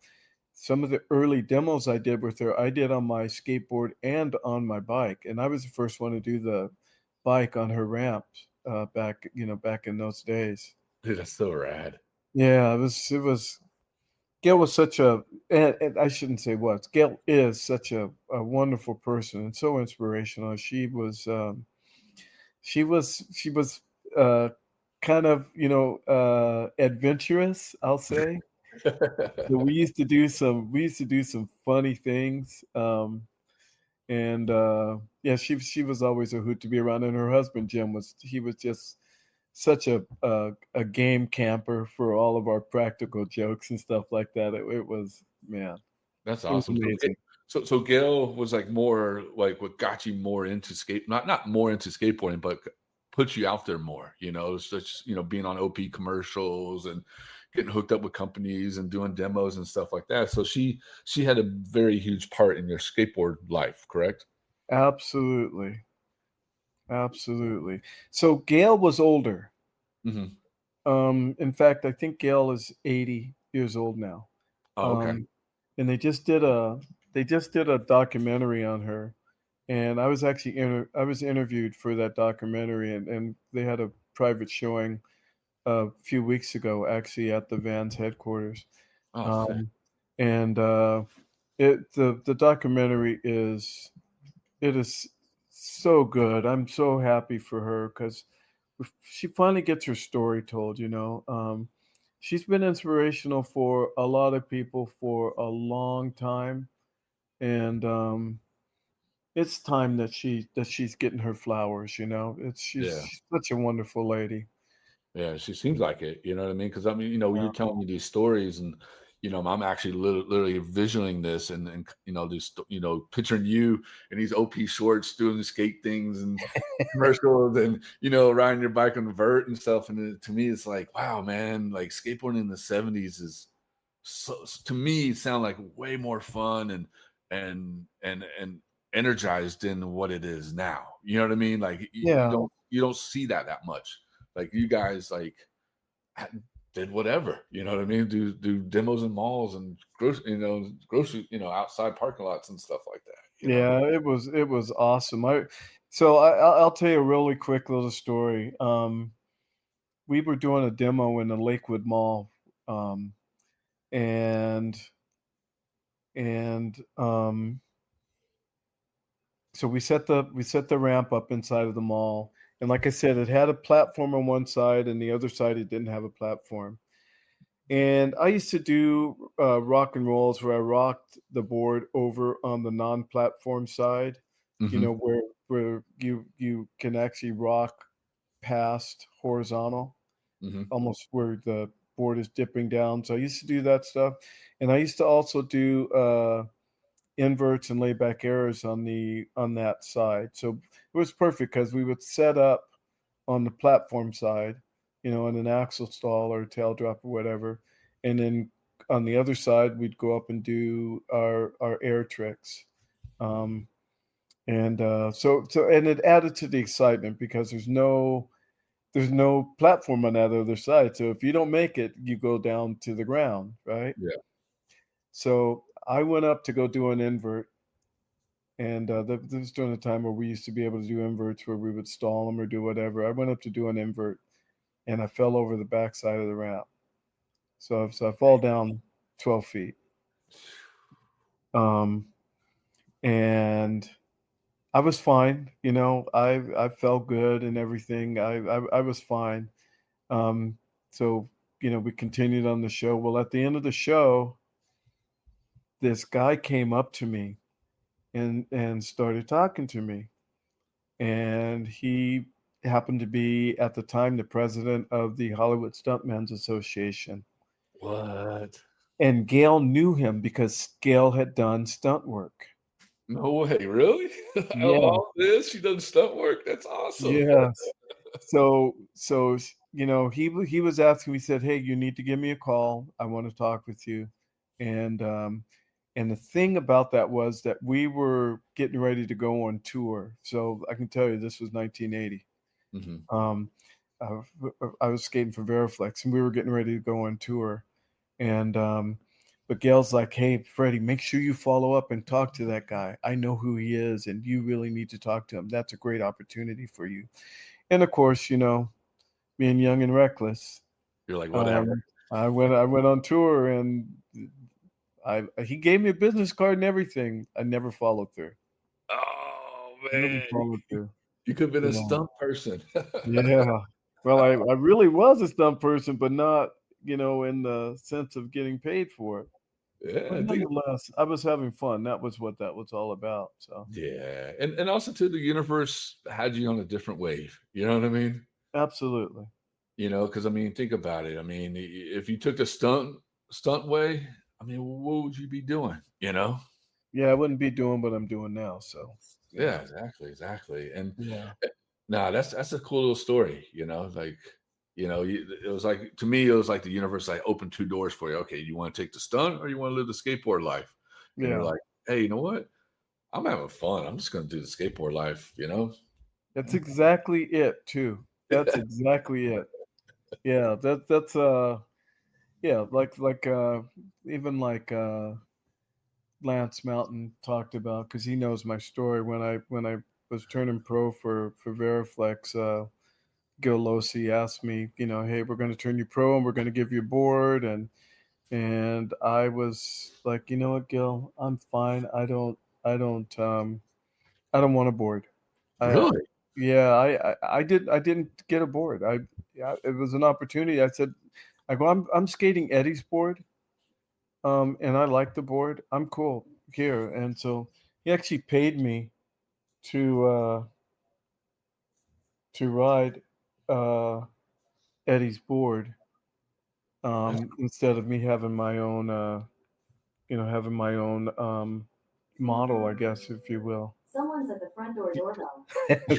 Speaker 2: some of the early demos I did with her, I did on my skateboard and on my bike, and I was the first one to do the bike on her ramp back in those days.
Speaker 1: Dude, that's so rad.
Speaker 2: Yeah, it was. Gail was such a, and I shouldn't say was. Gail is such a wonderful person and so inspirational. She was uh, kind of, adventurous, I'll say. So we used to do some funny things, and yeah, she was always a hoot to be around. And her husband Jim was just such a game camper for all of our practical jokes and stuff like that. It was, man,
Speaker 1: That's
Speaker 2: it was
Speaker 1: awesome.
Speaker 2: amazing.
Speaker 1: So Gail was like more like what got you more into not more into skateboarding, but put you out there more, such, being on OP commercials and getting hooked up with companies and doing demos and stuff like that. So she had a very huge part in your skateboard life, correct?
Speaker 2: Absolutely, absolutely. So Gail was older.
Speaker 1: Hmm.
Speaker 2: In fact, I think Gail is 80 years old now.
Speaker 1: Oh, okay.
Speaker 2: Um, and they just did a documentary on her, and I was interviewed for that documentary, and they had a private showing a few weeks ago, actually, at the Vans headquarters.
Speaker 1: Oh, sick.
Speaker 2: Um, and the documentary is so good. I'm so happy for her because she finally gets her story told. She's been inspirational for a lot of people for a long time, and it's time that she's getting her flowers. She's
Speaker 1: Yeah.
Speaker 2: she's such a wonderful lady.
Speaker 1: Yeah, she seems like it, you know what I mean? Because I mean, you're
Speaker 2: Yeah.
Speaker 1: telling me these stories and, I'm actually literally visualing this and this, picturing you in these OP shorts doing the skate things and commercials and, riding your bike on the vert and stuff. And to me, it's like, wow, man, like skateboarding in the 70s is to me, it sound like way more fun and energized than what it is now. You know what I mean? Like you
Speaker 2: Yeah.
Speaker 1: don't. you don't see that much. Like you guys like did whatever, you know what I mean? Do demos in malls and grocery, outside parking lots and stuff like that.
Speaker 2: Yeah, it was awesome. I'll tell you a really quick little story. We were doing a demo in the Lakewood Mall, um, and and so we set the ramp up inside of the mall, and like I said, it had a platform on one side, and the other side it didn't have a platform. And I used to do rock and rolls where I rocked the board over on the non-platform side,
Speaker 1: Mm-hmm.
Speaker 2: where you can actually rock past horizontal,
Speaker 1: Mm-hmm.
Speaker 2: almost where the board is dipping down. So I used to do that stuff, and I used to also do inverts and layback errors on that side. So it was perfect because we would set up on the platform side, in an axle stall or tail drop or whatever, and then on the other side we'd go up and do our air tricks. And it added to the excitement because there's no platform on that other side. So if you don't make it, you go down to the ground, right?
Speaker 1: Yeah.
Speaker 2: So I went up to go do an invert, and this was during the time where we used to be able to do inverts where we would stall them or do whatever. I went up to do an invert, and I fell over the backside of the ramp. So I fall down 12 feet. Um, and I was fine. I felt good and everything. I was fine. So, we continued on the show. Well, at the end of the show, this guy came up to me and started talking to me. And he happened to be at the time the president of the Hollywood Stuntmen's Association.
Speaker 1: What?
Speaker 2: And Gail knew him because Gail had done stunt work.
Speaker 1: No way, really? Out of
Speaker 2: Yeah,
Speaker 1: all this, she does stunt work. That's awesome.
Speaker 2: yes. So he was asking me, he said, "Hey, you need to give me a call. I want to talk with you." And the thing about that was that we were getting ready to go on tour. So I can tell you this was 1980.
Speaker 1: Hmm.
Speaker 2: Um, I, I was skating for Veriflex, and we were getting ready to go on tour. And but Gail's like, "Hey, Freddie, make sure you follow up and talk to that guy. I know who he is, and you really need to talk to him. That's a great opportunity for you." And of course, being young and reckless,
Speaker 1: You're like, whatever.
Speaker 2: um, I went on tour, and he gave me a business card and everything. I never followed through.
Speaker 1: Oh
Speaker 2: Never
Speaker 1: man,
Speaker 2: followed through.
Speaker 1: you could have been
Speaker 2: You
Speaker 1: a
Speaker 2: know.
Speaker 1: stunt person.
Speaker 2: Yeah. Well, I really was a stunt person, but not, in the sense of getting paid for it.
Speaker 1: Yeah,
Speaker 2: But
Speaker 1: I think.
Speaker 2: nonetheless, I was having fun. That was what that was all about. So
Speaker 1: Yeah, and also too, the universe had you on a different wave. You know what I mean?
Speaker 2: absolutely.
Speaker 1: Because I mean, think about it. I mean, if you took the stunt way, I mean, what would you be doing?
Speaker 2: Yeah, I wouldn't be doing what I'm doing now. So yeah.
Speaker 1: Yeah, exactly. And
Speaker 2: Yeah.
Speaker 1: nah, that's a cool little story. Like it was like to me, it was like the universe like opened two doors for you. Okay, you want to take the stunt or you want to live the skateboard life? And you're
Speaker 2: Yeah.
Speaker 1: like, hey, you know what? I'm having fun. I'm just going to do the skateboard life.
Speaker 2: That's exactly it too. That's exactly it. Yeah, that's yeah, even like Lance Mountain talked about, because he knows my story. When I was turning pro for Veriflex, Gil Losi asked me, "Hey, we're going to turn you pro and we're going to give you a board," and I was like, "You know what, Gil? I'm fine. I don't want a board." I
Speaker 1: Really?
Speaker 2: Yeah, I didn't get a board. Yeah, it was an opportunity. I go, I'm skating Eddie's board, and I like the board. I'm cool here. And so he actually paid me to ride uh, Eddie's board,
Speaker 1: That's
Speaker 2: instead of me having my own model, I guess, if you will.
Speaker 3: Someone's at the front door doorbell.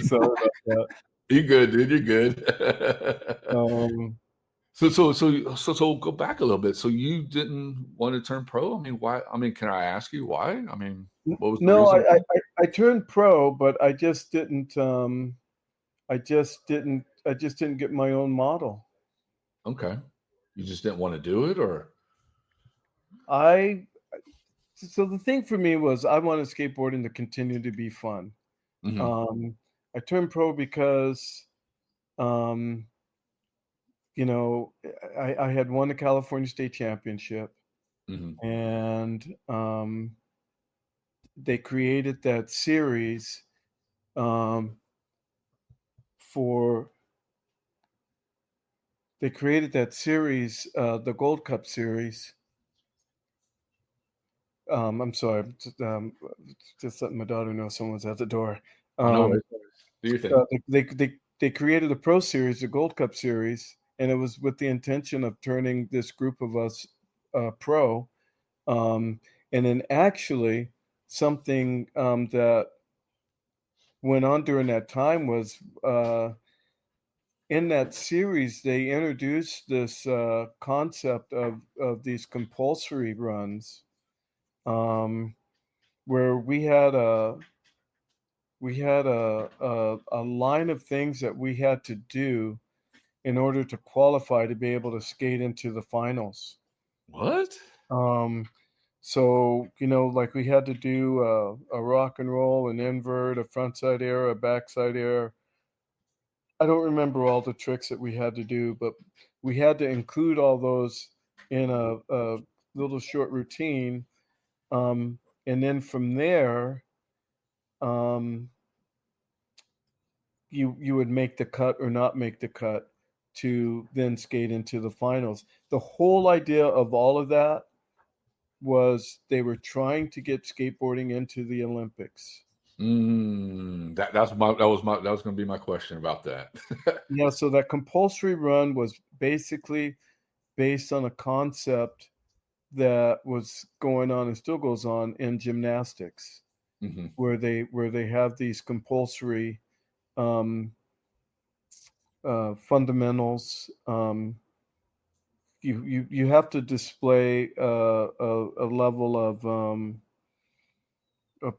Speaker 2: Sorry about that.
Speaker 1: You good, dude. You're good.
Speaker 2: Um,
Speaker 1: So go back a little bit. So you didn't want to turn pro? I mean, why? I mean, can I ask you why? I mean, what was the
Speaker 2: no,
Speaker 1: reason?
Speaker 2: I turned pro, but I just didn't. I just didn't get my own model.
Speaker 1: Okay. You just didn't want to do it, or?
Speaker 2: So the thing for me was I wanted skateboarding to continue to be fun.
Speaker 1: Mhm,
Speaker 2: Um, I turned pro because, um, you know, I had won the California State Championship,
Speaker 1: mhm.
Speaker 2: and they created that series um, for the Gold Cup series. I'm sorry, just letting my daughter know someone's at the door.
Speaker 1: Oh, no
Speaker 2: Um,
Speaker 1: worries. Do your thing.
Speaker 2: they created a pro series, the Gold Cup series, and it was with the intention of turning this group of us pro. Um, and then actually, something that went on during that time was in that series they introduced this concept of these compulsory runs, um, where we had a line of things that we had to do in order to qualify to be able to skate into the finals.
Speaker 1: What?
Speaker 2: Um, so, like we had to do a rock and roll, an invert, a frontside air, a backside air. I don't remember all the tricks that we had to do, but we had to include all those in a little short routine. And then from there, um, you would make the cut or not make the cut to then skate into the finals. The whole idea of all of that was they were trying to get skateboarding into the Olympics.
Speaker 1: That was gonna be my question about that.
Speaker 2: Yeah, so that compulsory run was basically based on a concept that was going on and still goes on in gymnastics,
Speaker 1: Mhm.
Speaker 2: where they have these compulsory um, fundamentals. You have to display a level of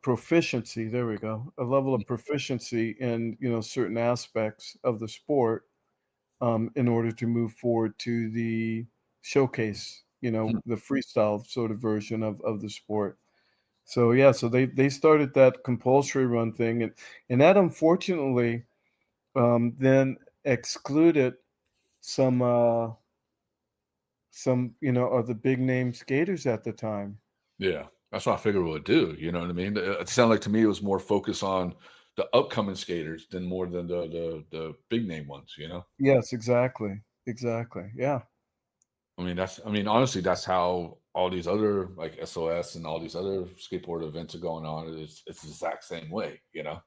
Speaker 2: proficiency. There we go. A level of proficiency in certain aspects of the sport in order to move forward to the showcase.
Speaker 1: Hmm.
Speaker 2: The freestyle sort of version of the sport. So yeah, so they started that compulsory run thing, and that unfortunately then excluded some of the big name skaters at the time.
Speaker 1: Yeah, that's what I figured it would do, you know what I mean? It sounded like to me it was more focused on the upcoming skaters than more than the big name ones, you know?
Speaker 2: Yes, exactly. Yeah,
Speaker 1: I mean, honestly, that's how all these other like SOS and all these other skateboard events are going on. It's the exact same way, you know?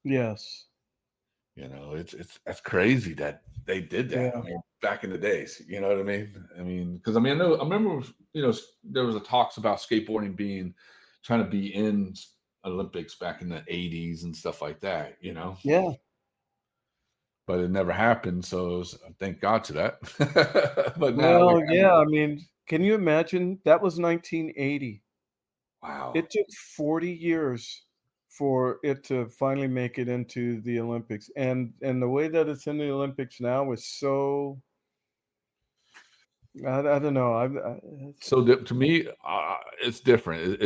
Speaker 2: yes,
Speaker 1: It's that's crazy that they did that. I
Speaker 2: yeah,
Speaker 1: mean, back in the days, you know what I mean? I mean, because I remember, there was a talks about skateboarding being trying to be in Olympics back in the '80s and stuff like that,
Speaker 2: yeah.
Speaker 1: but it never happened. So thank God to that. But now we
Speaker 2: Well,
Speaker 1: have
Speaker 2: yeah. I mean, can you imagine? That was 1980.
Speaker 1: wow.
Speaker 2: It took 40 years for it to finally make it into the Olympics, and the way that it's in the Olympics now is so. I don't know.
Speaker 1: So to me, it's different.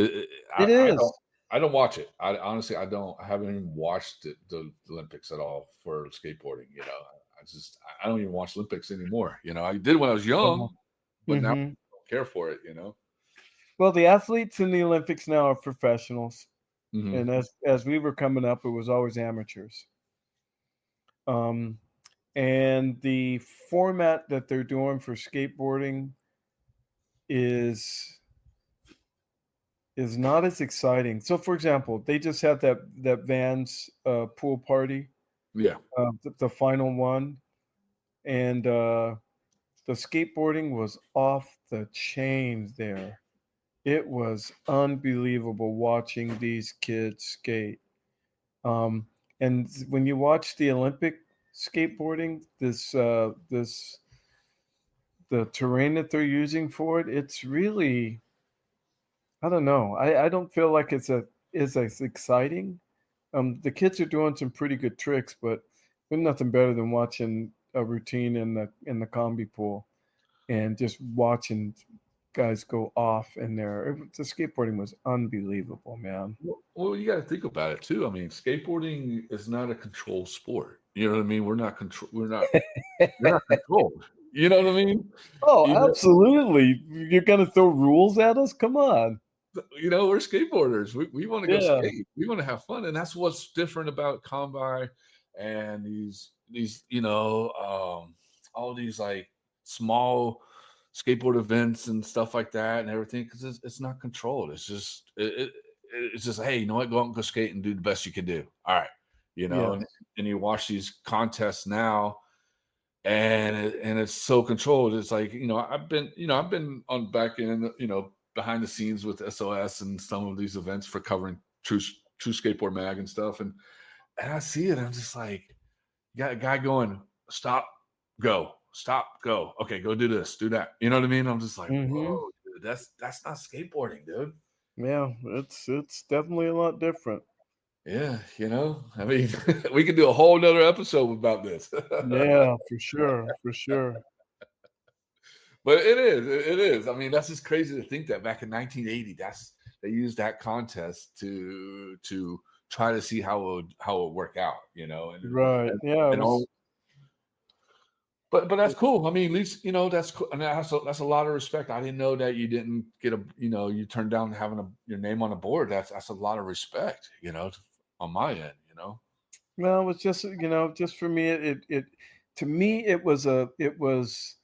Speaker 2: It is.
Speaker 1: I don't watch it. I honestly, I haven't even watched the Olympics at all for skateboarding. I don't even watch Olympics anymore. I did when I was young, but now I
Speaker 2: Hmm.
Speaker 1: don't care for it.
Speaker 2: Well, the athletes in the Olympics now are professionals,
Speaker 1: Hmm.
Speaker 2: and as we were coming up, it was always amateurs. Um, and the format that they're doing for skateboarding is not as exciting. So, for example, they just had that Vans pool party,
Speaker 1: Yeah.
Speaker 2: the final one, and the skateboarding was off the chain there. It was unbelievable watching these kids skate. Um, and when you watch the Olympic skateboarding, this the terrain that they're using for it, it's really, I don't know. I don't feel like it's as exciting. The kids are doing some pretty good tricks, but There's nothing better than watching a routine in the combi pool and just watching guys go off in there. The skateboarding was unbelievable, man.
Speaker 1: Well, you got to think about it too. I mean, skateboarding is not a controlled sport. You know what I mean? We're not controlled. You know what I mean?
Speaker 2: Oh,
Speaker 1: You know,
Speaker 2: absolutely. You're gonna throw rules at us? Come on.
Speaker 1: we're skateboarders. We want to go
Speaker 2: Yeah.
Speaker 1: skate. We want to have fun, and that's what's different about combi and these all these like small skateboard events and stuff like that and everything because it's not controlled. It's just hey, you know what? Go out and go skate and do the best you can do. All right,
Speaker 2: Yeah.
Speaker 1: and you watch these contests now and it's so controlled. It's like I've been on back in behind the scenes with SOS and some of these events for covering True Skateboard Mag and stuff, and I see it. I'm just like, you got a guy going, stop, go, stop, go. Okay, go do this, do that. You know what I mean? I'm just like,
Speaker 2: Mm-hmm.
Speaker 1: whoa, dude, that's not skateboarding, dude.
Speaker 2: Yeah, it's definitely a lot different.
Speaker 1: Yeah, I mean, we could do a whole nother episode about this.
Speaker 2: Yeah, for sure, for sure.
Speaker 1: But it is. I mean, that's just crazy to think that back in 1980, they used that contest to try to see how it would work out,
Speaker 2: Right. Yeah, it
Speaker 1: and all.
Speaker 2: was.
Speaker 1: But that's cool. I mean, at least that's cool, and that's a lot of respect. I didn't know that you didn't get you turned down having your name on a board. That's a lot of respect, on my end.
Speaker 2: Well, it was just for me. It to me it was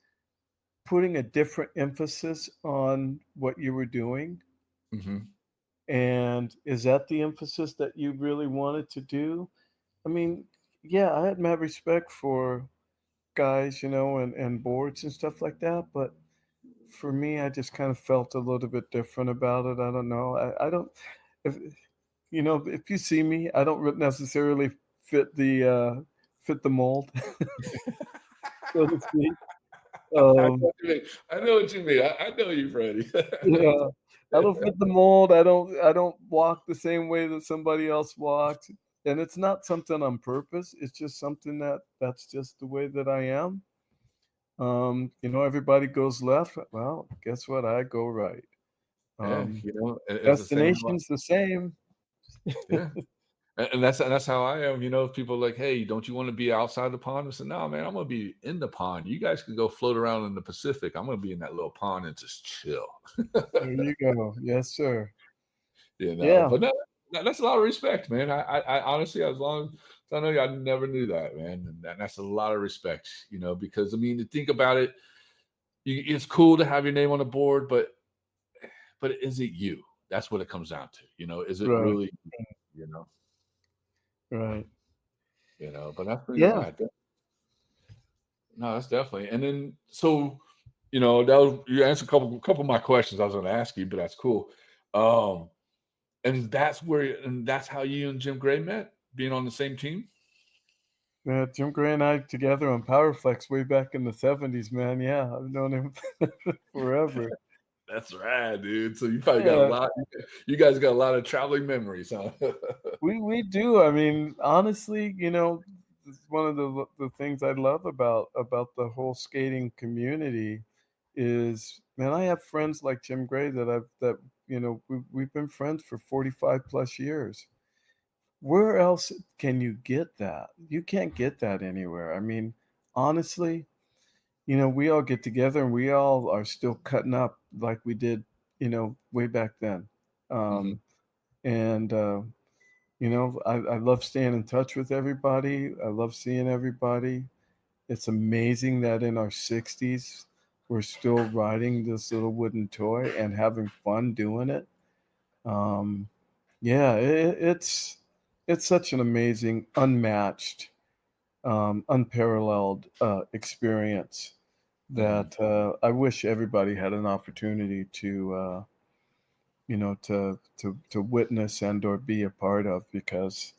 Speaker 2: putting a different emphasis on what you were doing.
Speaker 1: Mm-hmm.
Speaker 2: And is that the emphasis that you really wanted to do? I mean, yeah, I had mad respect for guys, and boards and stuff like that. But for me, I just kind of felt a little bit different about it. I don't know. I don't, if, if you see me, I don't necessarily fit fit the mold, so to speak. Um,
Speaker 1: I know what you mean. I know you, Freddie.
Speaker 2: yeah, I don't fit the mold. I don't walk the same way that somebody else walks. And it's not something on purpose. It's just something that's just the way that I am. Everybody goes left. Well, guess what? I go right.
Speaker 1: Yeah,
Speaker 2: Um,
Speaker 1: it's the same.
Speaker 2: Destination's the same.
Speaker 1: Yeah. And that's how I am. People are like, hey, don't you want to be outside the pond? I said, no, man, I'm gonna be in the pond. You guys can go float around in the Pacific. I'm gonna be in that little pond and just chill.
Speaker 2: There you go. Yes, sir. Yeah.
Speaker 1: But no, that's a lot of respect, man. I honestly, as long as I know you, I never knew that, man. And that's a lot of respect, because I mean, to think about it, it's cool to have your name on the board, but is it you? That's what it comes down to. Is it
Speaker 2: Right.
Speaker 1: really, you know?
Speaker 2: Right.
Speaker 1: But that's pretty
Speaker 2: Yeah.
Speaker 1: rad. No, that's definitely. And then so, you answered a couple of my questions I was going to ask you, but that's cool. And that's how you and Jim Gray met, being on the same team.
Speaker 2: Yeah, Jim Gray and I together on Powerflex way back in the 70s, man. Yeah, I've known him forever.
Speaker 1: That's rad, dude. So you probably got a
Speaker 2: Yeah,
Speaker 1: lot. You guys got a lot of traveling memories, huh?
Speaker 2: we do. I mean, honestly, it's one of the things I love about the whole skating community is, man, I have friends like Jim Gray we've been friends for 45 plus years. Where else can you get that? You can't get that anywhere. I mean, honestly, we all get together and we all are still cutting up like we did, way back then.
Speaker 1: Hmm.
Speaker 2: And I love staying in touch with everybody. I love seeing everybody. It's amazing that in our 60s, we're still riding this little wooden toy and having fun doing it. Um, yeah, it's such an amazing, unmatched, unparalleled experience
Speaker 1: Hmm.
Speaker 2: that I wish everybody had an opportunity to witness and or be a part of, because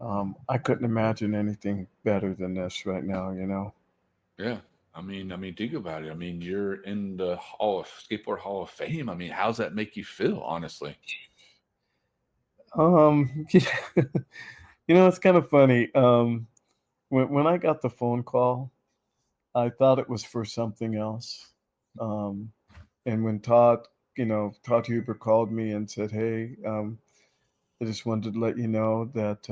Speaker 2: I couldn't imagine anything better than this right now.
Speaker 1: Yeah. I mean, think about it. I mean, you're in the Skateboard Hall of Fame. I mean, how's that make you feel, honestly?
Speaker 2: Yeah, it's kind of funny. when I got the phone call, I thought it was for something else. Um, and when Todd Huber called me and said, "Hey, I just wanted to let you know that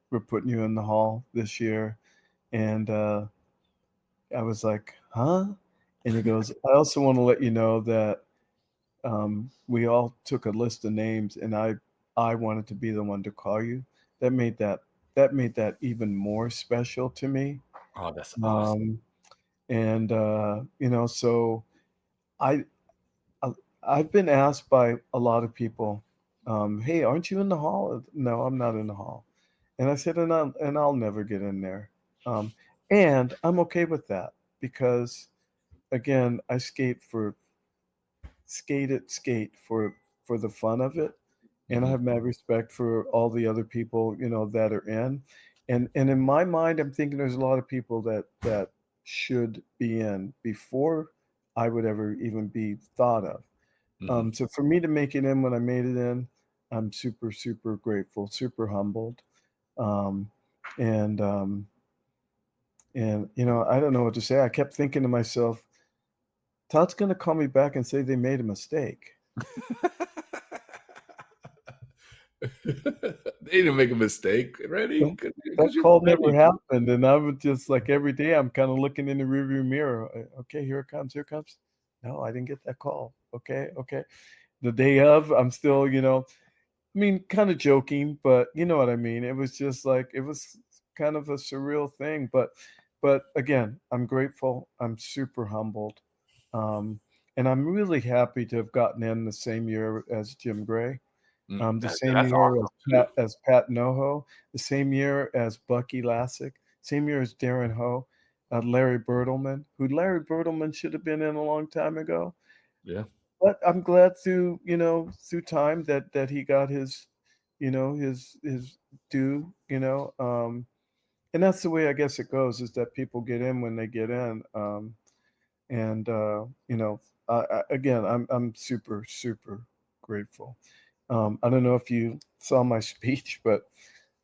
Speaker 2: we're putting you in the hall this year," and I was like, "Huh?" And he goes, "I also want to let you know that we all took a list of names, and I wanted to be the one to call you." That made that even more special to me.
Speaker 1: Oh, that's awesome.
Speaker 2: Um, and so I I- I've been asked by a lot of people, "Hey, aren't you in the hall?" No, I'm not in the hall. And I said, "And I'll never get in there." Um, and I'm okay with that because, again, I skate for the fun of it, and I
Speaker 1: Mhm.
Speaker 2: have mad respect for all the other people, that are in. And in my mind, I'm thinking there's a lot of people that should be in before I would ever even be thought of.
Speaker 1: Mhm.
Speaker 2: So for me to make it in when I made it in, I'm super, super grateful, super humbled. Um, and I don't know what to say. I kept thinking to myself, Todd's gonna call me back and say they made a mistake.
Speaker 1: They didn't make a mistake, ready?
Speaker 2: But
Speaker 1: Because
Speaker 2: that
Speaker 1: you're
Speaker 2: call never
Speaker 1: ready.
Speaker 2: happened, and I was just like every day I'm kinda looking in the rearview mirror. Okay, here it comes, here it comes. No, I didn't get that call. Okay, okay. The day of, I'm still, I mean, kinda joking, but you know what I mean. It was just like it was kind of a surreal thing, but again, I'm grateful. I'm super humbled, um, and I'm really happy to have gotten in the same year as Jim Gray, the same
Speaker 1: That's
Speaker 2: year
Speaker 1: awesome too.
Speaker 2: as Pat Noho, the same year as Bucky Lasek, same year as Darren Ho, Larry Bertelman, who Larry Bertelman should have been in a long time ago.
Speaker 1: Yeah.
Speaker 2: But I'm glad through time that he got his due, and that's the way I guess it goes is that people get in when they get in. And again, I'm super, super grateful. I don't know if you saw my speech, but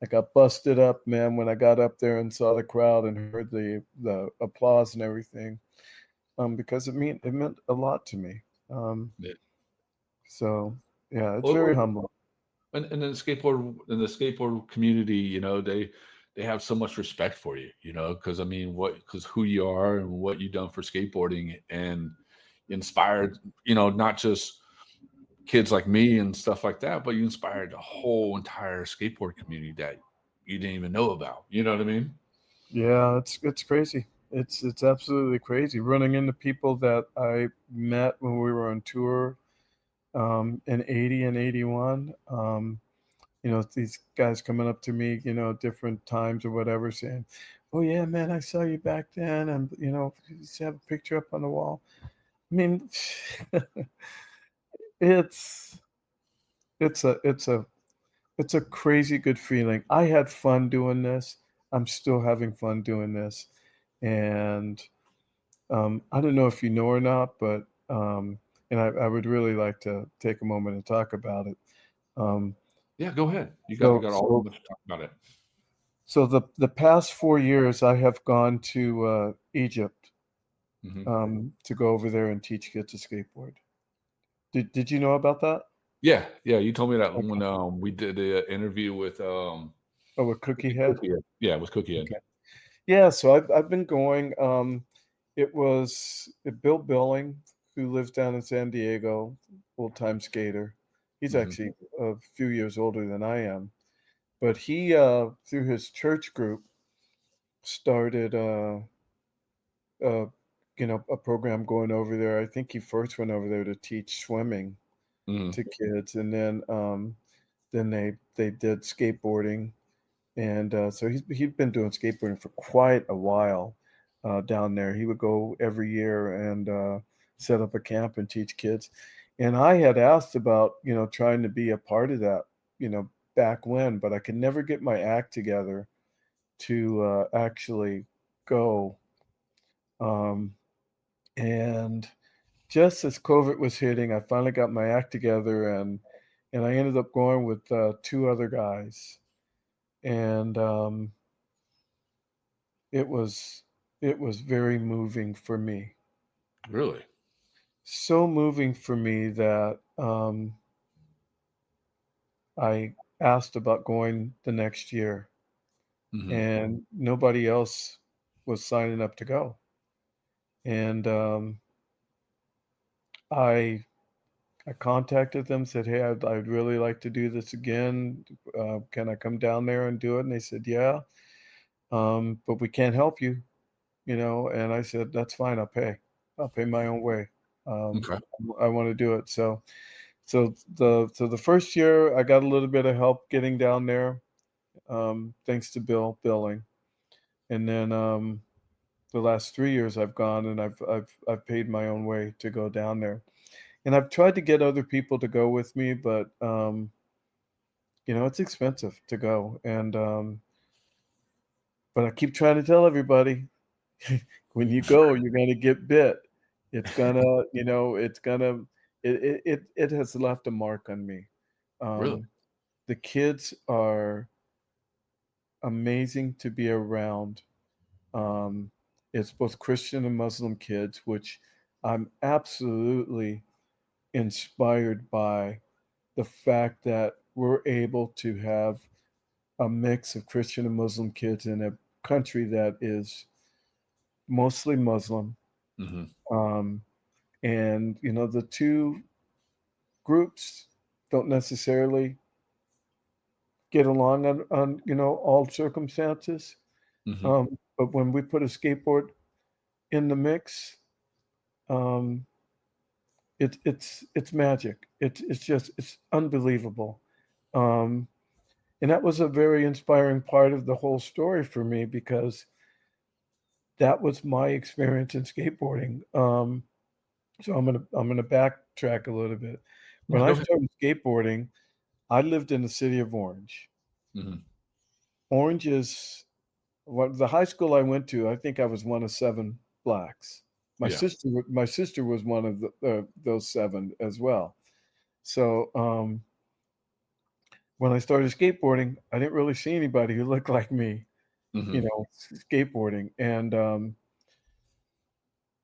Speaker 2: I got busted up, man, when I got up there and saw the crowd and heard the applause and everything, because it meant a lot to me.
Speaker 1: Yeah.
Speaker 2: So yeah, it's very
Speaker 1: Well,
Speaker 2: humbling.
Speaker 1: and in the skateboard community, they have so much respect for you, because I mean, because who you are and what you've done for skateboarding and inspired, not just kids like me and stuff like that, but you inspired the whole entire skateboard community that you didn't even know about. You know what I mean?
Speaker 2: Yeah, it's crazy. It's absolutely crazy running into people that I met when we were on tour in 80 and 81. These guys coming up to me, different times or whatever, saying, "Oh yeah, man, I saw you back then, and just have a picture up on the wall." I mean, it's it's a it's a it's a crazy good feeling. I had fun doing this. I'm still having fun doing this, and I don't know if you know or not, but and I would really like to take a moment and talk about it. Um,
Speaker 1: Yeah, go ahead. You
Speaker 2: so
Speaker 1: got all the
Speaker 2: so
Speaker 1: much to talk about it.
Speaker 2: so the past 4 years, I have gone to Egypt
Speaker 1: Hmm.
Speaker 2: to go over there and teach kids to skateboard. Did you know about that?
Speaker 1: Yeah, yeah. You told me that when
Speaker 2: Okay.
Speaker 1: we did the interview with
Speaker 2: Oh, a
Speaker 1: was
Speaker 2: cookie
Speaker 1: it
Speaker 2: head.
Speaker 1: Cookie Head? Yeah, with Cookie Head.
Speaker 2: Okay. Yeah. So I've been going. Bill Billing, who lives down in San Diego, old time skater. He's
Speaker 1: Hmm.
Speaker 2: actually a few years older than I am, but he through his church group started uh, a program going over there. I think he first went over there to teach swimming
Speaker 1: Hmm.
Speaker 2: to kids, and then they did skateboarding, and so he'd been doing skateboarding for quite a while down there. He would go every year and set up a camp and teach kids. And I had asked about trying to be a part of that, back when, but I could never get my act together to actually go. Um, and just as COVID was hitting, I finally got my act together, and I ended up going with two other guys, and it was very moving for me.
Speaker 1: Really?
Speaker 2: So moving for me that I asked about going the next year,
Speaker 1: Hmm.
Speaker 2: and nobody else was signing up to go. And I I contacted them, said, "Hey, I'd really like to do this again. Can I come down there and do it?" And they said, "Yeah, but we can't help you, you know." And I said, "That's fine. I'll pay. I'll pay my own way. Um,
Speaker 1: Okay.
Speaker 2: I want to do it." So the first year, I got a little bit of help getting down there, thanks to billing, and then the last 3 years I've gone and I've paid my own way to go down there. And I've tried to get other people to go with me, but, it's expensive to go, and, but I keep trying to tell everybody, when you go, you're gonna get bit. It's gonna, it's gonna it has left a mark on me.
Speaker 1: Really?
Speaker 2: The kids are amazing to be around. Um, it's both Christian and Muslim kids, which I'm absolutely inspired by the fact that we're able to have a mix of Christian and Muslim kids in a country that is mostly Muslim.
Speaker 1: Hmm.
Speaker 2: Um, and, the two groups don't necessarily get along on all circumstances.
Speaker 1: Hmm.
Speaker 2: But when we put a skateboard in the mix, um, it's magic. It's unbelievable. Um, and that was a very inspiring part of the whole story for me because that was my experience in skateboarding. So I'm gonna backtrack a little bit. When
Speaker 1: Yeah, go
Speaker 2: I
Speaker 1: ahead.
Speaker 2: started skateboarding, I lived in the city of Orange.
Speaker 1: Hmm.
Speaker 2: Orange is what the high school I went to. I think I was one of 7 blacks.
Speaker 1: Yeah.
Speaker 2: My sister was one of those 7 as well. So when I started skateboarding, I didn't really see anybody who looked like me,
Speaker 1: Hmm.
Speaker 2: skateboarding. And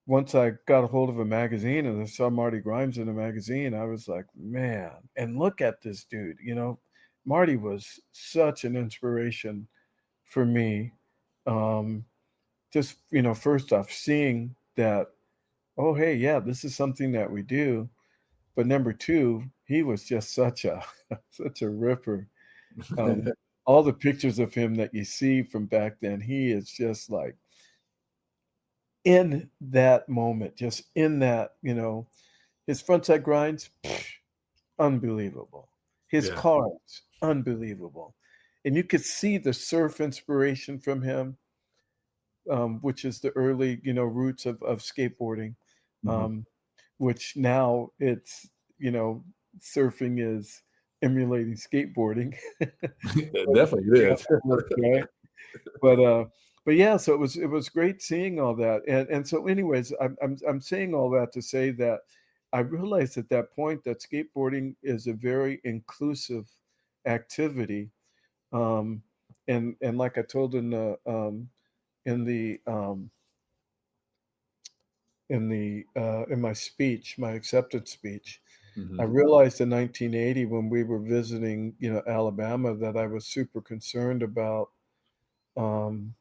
Speaker 2: once I got a hold of a magazine and I saw Marty Grimes in the magazine, I was like, man, and look at this dude. Marty was such an inspiration for me. Um, just, first off, seeing that, oh, hey, yeah, this is something that we do. But number two, he was just such a such a ripper. Um, all the pictures of him that you see from back then, he is just like in that moment, just in that, his frontside grinds, unbelievable. His
Speaker 1: Yeah.
Speaker 2: cars, unbelievable. And you could see the surf inspiration from him, which is the early, roots of skateboarding,
Speaker 1: Hmm.
Speaker 2: um, which now you know, surfing is emulating skateboarding.
Speaker 1: It definitely
Speaker 2: Yeah,
Speaker 1: is.
Speaker 2: right? But yeah, so it was great seeing all that, and so anyways, I'm saying all that to say that I realized at that point that skateboarding is a very inclusive activity, um, and like I told in the in my speech, my acceptance speech, I
Speaker 1: Hmm.
Speaker 2: realized in 1980 when we were visiting, Alabama, that I was super concerned um,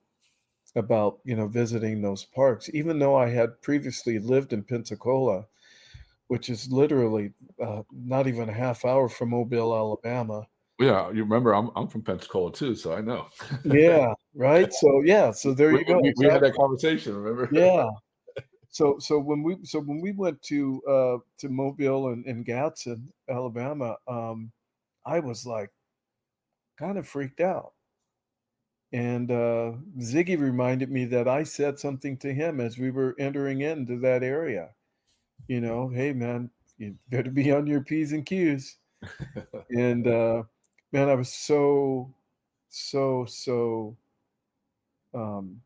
Speaker 2: visiting those parks, even though I had previously lived in Pensacola, which is literally not even a half hour from Mobile, Alabama.
Speaker 1: Yeah, you remember I'm from Pensacola too, so I know.
Speaker 2: Yeah, right. So yeah, so there
Speaker 1: we,
Speaker 2: you go.
Speaker 1: we had that
Speaker 2: Exactly.
Speaker 1: conversation, remember?
Speaker 2: Yeah. So when we went to Mobile and Gadsden, Alabama, I was like kind of freaked out. And Ziggy reminded me that I said something to him as we were entering into that area. Hey man, you better be on your P's and Q's. And man, I was so um,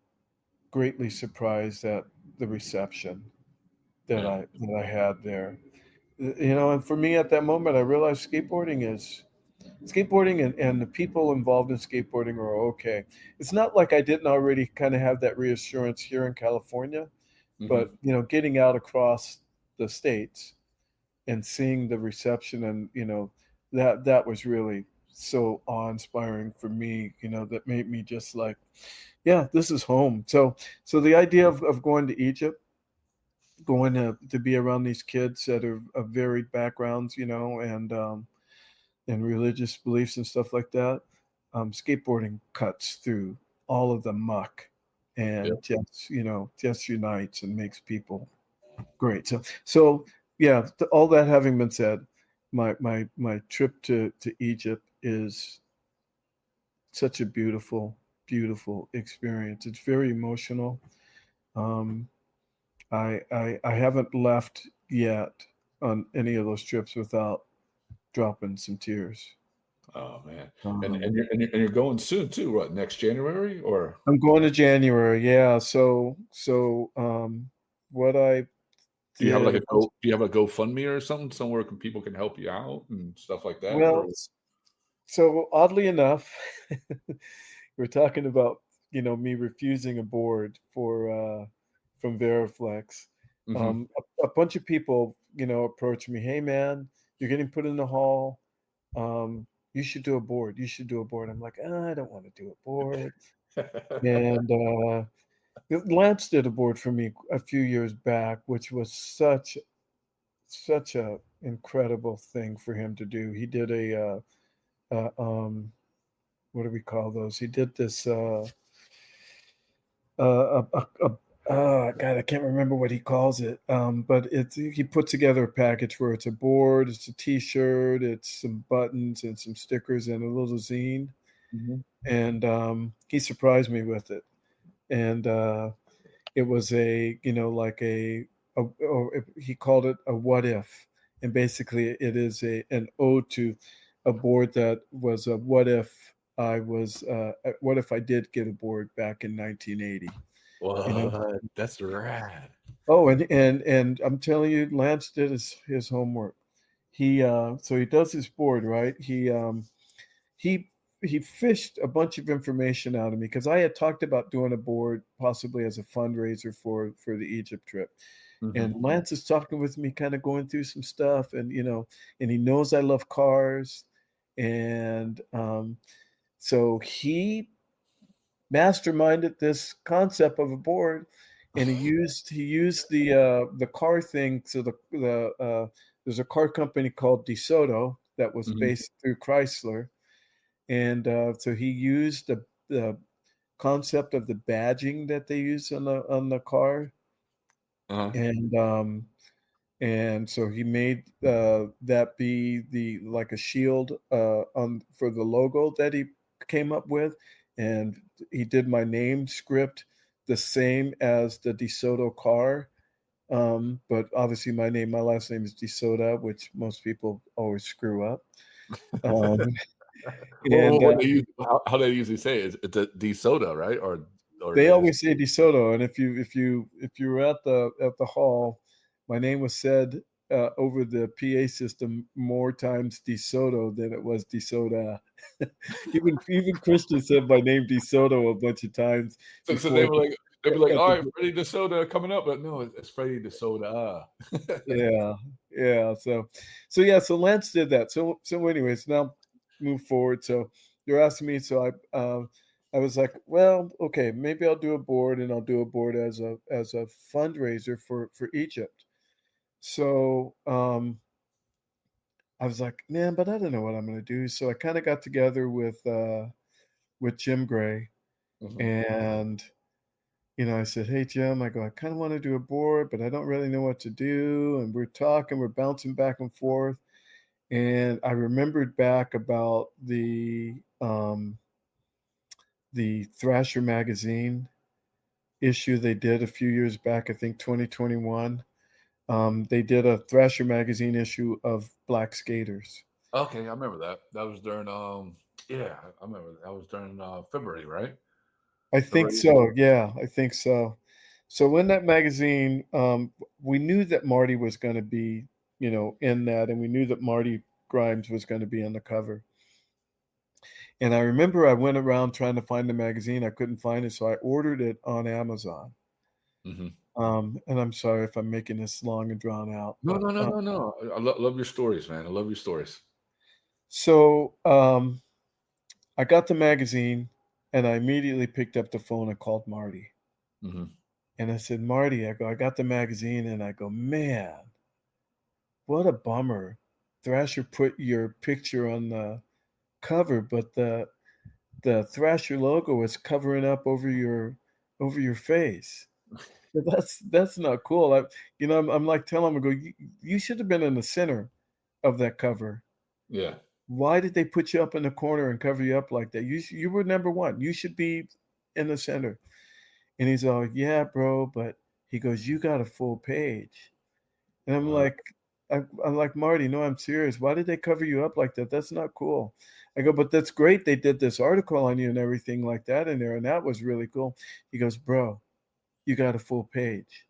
Speaker 2: greatly surprised at the reception that I had there. And for me at that moment, I realized skateboarding is skateboarding and the people involved in skateboarding are okay. It's not like I didn't already kind of have that reassurance here in California, but
Speaker 1: Hmm.
Speaker 2: getting out across the states and seeing the reception, and that was really so awe-inspiring for me, that made me just like, yeah, this is home. So the idea of going to Egypt, going to be around these kids that are of varied backgrounds, and religious beliefs and stuff like that, skateboarding cuts through all of the muck
Speaker 1: Yeah.
Speaker 2: and just unites and makes people great. So yeah, all that having been said, my trip to Egypt is such a beautiful, beautiful experience. It's very emotional. Um, I haven't left yet on any of those trips without dropping some tears.
Speaker 1: Oh man. And
Speaker 2: Um,
Speaker 1: and you're going soon too, what, next January or
Speaker 2: I'm going to January, yeah. What I
Speaker 1: do you have
Speaker 2: did
Speaker 1: like
Speaker 2: a bunch.
Speaker 1: do you have a GoFundMe or something somewhere people can help you out and stuff like that?
Speaker 2: Well,
Speaker 1: Or
Speaker 2: so oddly enough, we're talking about me refusing a board for from Veriflex.
Speaker 1: hmm
Speaker 2: A bunch of people approached me. Hey man, you're getting put in the hall. You should do a board. You should do a board. I'm like, I don't want to do a board. And Lance did a board for me a few years back, which was such a incredible thing for him to do. He did what do we call those? He did this God, I can't remember what he calls it. But he put together a package where it's a board, it's a T-shirt, it's some buttons and some stickers and a little zine.
Speaker 1: Mhm.
Speaker 2: And he surprised me with it. And it was like he called it a what if, and basically it is an ode to a board that was a what if I did get a board back in 1980.
Speaker 1: What? That's rad.
Speaker 2: Oh, and I'm telling you, Lance did his homework. So he does his board, right. He he fished a bunch of information out of me because I had talked about doing a board possibly as a fundraiser for the Egypt trip. And
Speaker 1: Mhm.
Speaker 2: Lance is talking with me, kind of going through some stuff, and and he knows I love cars, and so he masterminded this concept of a board, and he used the car thing. So there's a car company called De Soto that was
Speaker 1: Mhm.
Speaker 2: based through Chrysler, and so he used the concept of the badging that they use on the car,
Speaker 1: Uh-huh.
Speaker 2: and so he made that be the like a shield on for the logo that he came up with, and he did my name script the same as the DeSoto car. But obviously my last name is DeSoto, which most people always screw up. Um,
Speaker 1: Well,
Speaker 2: and
Speaker 1: what they use how they usually say it is it's a De Soda, right? Or
Speaker 2: They
Speaker 1: they just
Speaker 2: always say DeSoto, and if you were at the hall, my name was said over the PA system more times DeSoto than it was DeSoda. Even Christian said my name DeSoto a bunch of times
Speaker 1: so they
Speaker 2: before
Speaker 1: were like they'd be like,
Speaker 2: at
Speaker 1: "All right,
Speaker 2: the
Speaker 1: Freddie De Sota coming up," but no, it's Freddie De Sota.
Speaker 2: yeah, yeah. So Lance did that. So anyways, now move forward. So you're asking me. So I was like, well, okay, maybe I'll do a board, and I'll do a board as a fundraiser for Egypt. So I was like, man, but I don't know what I'm gonna do. So I kind of got together with Jim Gray,
Speaker 1: Mhm.
Speaker 2: and I said, hey, Jim, I kind of want to do a board, but I don't really know what to do. And we're bouncing back and forth. And I remembered back about the Thrasher magazine issue they did a few years back, I think 2021. They did a Thrasher magazine issue of black skaters.
Speaker 1: Okay, I remember that. That was during yeah, I remember that was during February, right?
Speaker 2: I think
Speaker 1: February.
Speaker 2: so. Yeah, I think so. So in that magazine, we knew that Marty was going to be, in that, and we knew that Marty Grimes was going to be on the cover. And I remember I went around trying to find the magazine. I couldn't find it, so I ordered it on Amazon.
Speaker 1: Mm-hmm.
Speaker 2: And I'm sorry if I'm making this long and drawn out,
Speaker 1: No,
Speaker 2: but
Speaker 1: no, no, no, no. I love your stories, man. I love your stories.
Speaker 2: so I got the magazine, and I immediately picked up the phone and called Marty.
Speaker 1: Mm-hmm.
Speaker 2: And I said, Marty, I got the magazine, and I go, man, what a bummer. Thrasher put your picture on the cover, but the Thrasher logo is covering up over your face. But that's not cool. I'm like telling him, I go, you should have been in the center of that cover.
Speaker 1: Yeah.
Speaker 2: Why did they put you up in the corner and cover you up like that? You were number one. You should be in the center. And he's all, yeah, bro, but he goes, you got a full page. And I'm like, Marty, no, I'm serious. Why did they cover you up like that? That's not cool. I go, but that's great. They did this article on you and everything like that in there, and that was really cool. He goes, bro, you got a full page.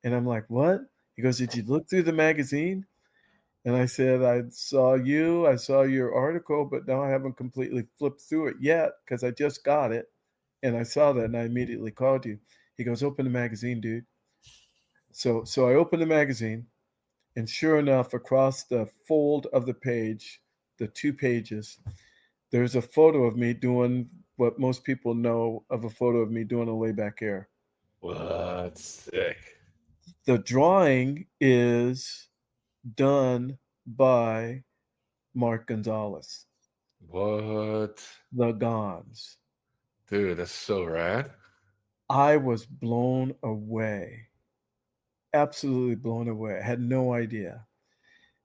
Speaker 2: And I'm like, what? He goes, did you look through the magazine? And I said, I saw your article, but now I haven't completely flipped through it yet because I just got it. And I saw that and I immediately called you. He goes, open the magazine, dude. So I opened the magazine, and sure enough, across the fold of the page, the 2 pages, there's a photo of me doing what most people know of a photo of me doing a layback air.
Speaker 1: What? Sick.
Speaker 2: The drawing is done by Mark Gonzalez,
Speaker 1: What?
Speaker 2: the Gons.
Speaker 1: Dude, that's so rad.
Speaker 2: I was blown away. Absolutely blown away. I had no idea.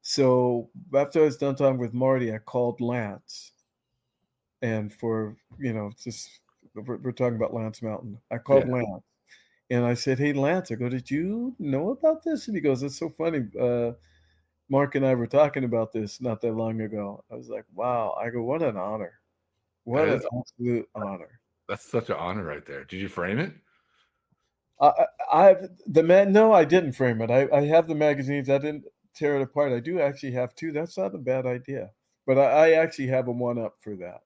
Speaker 2: So after I was done talking with Marty, I called Lance. And just we're talking about Lance Mountain. I called
Speaker 1: Yeah.
Speaker 2: Lance and I said, hey, Lance, I go, did you know about this? And he goes, it's so funny. Mark and I were talking about this not that long ago. I was like, wow. I go, what an honor. What
Speaker 1: That
Speaker 2: an
Speaker 1: is,
Speaker 2: absolute honor.
Speaker 1: that's such an honor right there. Did you frame it?
Speaker 2: No, I didn't frame it. I have the magazines. I didn't tear it apart. I do actually have 2. That's not a bad idea. But I actually have a one up for that.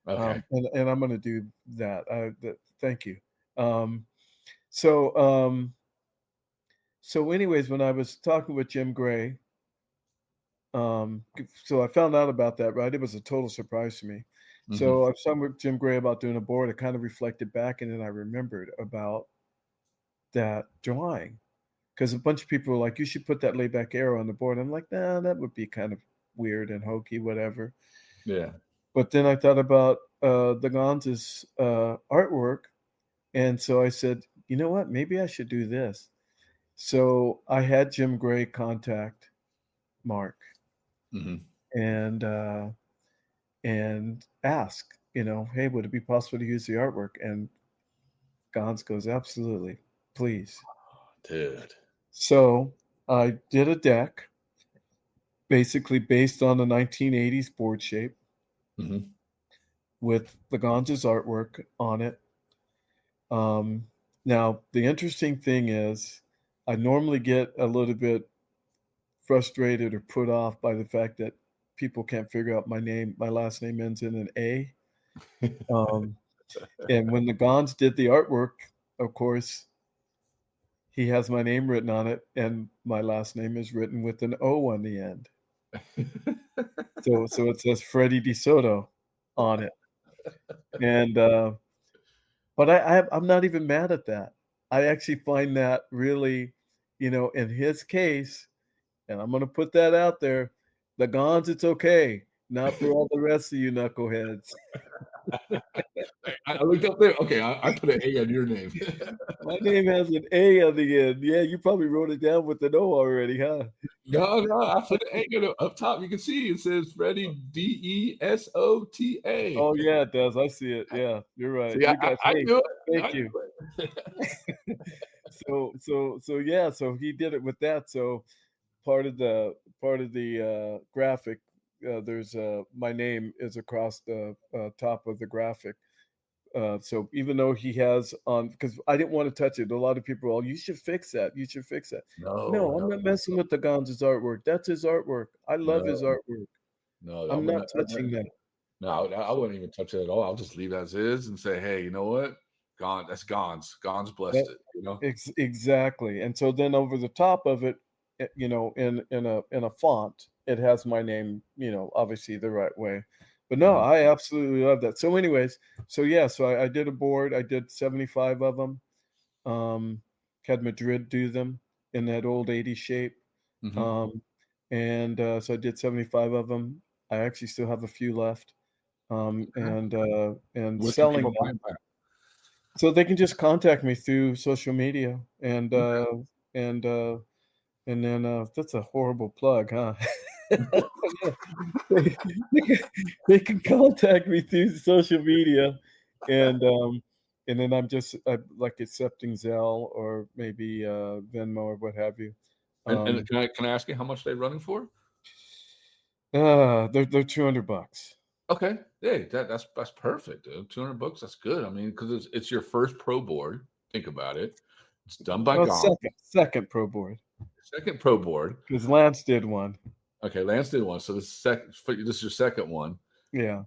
Speaker 1: Okay.
Speaker 2: And I'm going to do that. Thank you. So anyways, when I was talking with Jim Gray, so I found out about that, right? It was a total surprise to me.
Speaker 1: Mm-hmm.
Speaker 2: So I was talking with Jim Gray about doing a board. I kind of reflected back, and then I remembered about that drawing because a bunch of people were like, you should put that layback arrow on the board. I'm like, nah, that would be kind of weird and hokey, whatever.
Speaker 1: Yeah.
Speaker 2: But then I thought about the Gonz's artwork. And so I said, you know what? Maybe I should do this. So I had Jim Gray contact Mark
Speaker 1: Mm-hmm.
Speaker 2: and ask, hey, would it be possible to use the artwork? And Gonz goes, absolutely, please.
Speaker 1: Dude.
Speaker 2: So I did a deck basically based on the 1980s board shape
Speaker 1: Mm-hmm.
Speaker 2: with the Gonz's artwork on it. Now, the interesting thing is I normally get a little bit frustrated or put off by the fact that people can't figure out my name. My last name ends in an A. And when the Gons did the artwork, of course, he has my name written on it, and my last name is written with an O on the end. So it says Freddie De Sota on it. And but I'm not even mad at that. I actually find that really, in his case, and I'm going to put that out there, the Gons, it's okay. Not for all the rest of you knuckleheads.
Speaker 1: I looked up there. Okay, I put an A on your name.
Speaker 2: My name has an A on the end. Yeah, you probably wrote it down with an O already, huh?
Speaker 1: No, I put an A up top. You can see it says Freddie DeSota.
Speaker 2: Oh yeah, it does. I see it. Yeah, you're right.
Speaker 1: See,
Speaker 2: You guys,
Speaker 1: I
Speaker 2: hey,
Speaker 1: knew it.
Speaker 2: thank
Speaker 1: I
Speaker 2: you.
Speaker 1: knew it.
Speaker 2: So yeah, so he did it with that. So part of the graphic, there's my name is across the top of the graphic. So even though he has on, because I didn't want to touch it, a lot of people are, you should fix that. You should fix that. No, I'm not messing with the Gonz's artwork. That's his artwork. I love his artwork.
Speaker 1: No,
Speaker 2: I'm not touching that.
Speaker 1: No, I wouldn't even touch it at all. I'll just leave as is and say, "Hey, you know what? Gone. That's Gon's. Gon's blessed
Speaker 2: That
Speaker 1: it." You know.
Speaker 2: exactly, and so then over the top of it, in a font, it has my name, obviously the right way. But no,
Speaker 1: Mhm.
Speaker 2: I absolutely love that. So anyways, so yeah, so I did a board. I did 75 of them. Um, had Madrid do them in that old 80s shape.
Speaker 1: Mhm.
Speaker 2: Um, and so I did 75 of them. I actually still have a few left.
Speaker 1: Okay.
Speaker 2: And
Speaker 1: Where can
Speaker 2: selling
Speaker 1: people buy
Speaker 2: them.
Speaker 1: them back?
Speaker 2: So they can just contact me through social media
Speaker 1: Okay.
Speaker 2: and uh and then that's a horrible plug, huh? They, they can contact me through social media and and then I'm like accepting Zelle or maybe Venmo or what have you.
Speaker 1: And
Speaker 2: Um
Speaker 1: can I ask you how much they're running for?
Speaker 2: they're $200.
Speaker 1: Okay. Hey, that's perfect, dude. 200 bucks, that's good. I mean, because it's your first pro board. Think about it. It's done by
Speaker 2: Well,
Speaker 1: Gon.
Speaker 2: second pro board
Speaker 1: Second pro board.
Speaker 2: because Lance did one.
Speaker 1: Okay, Lance did one. So this is your second one,
Speaker 2: Yeah.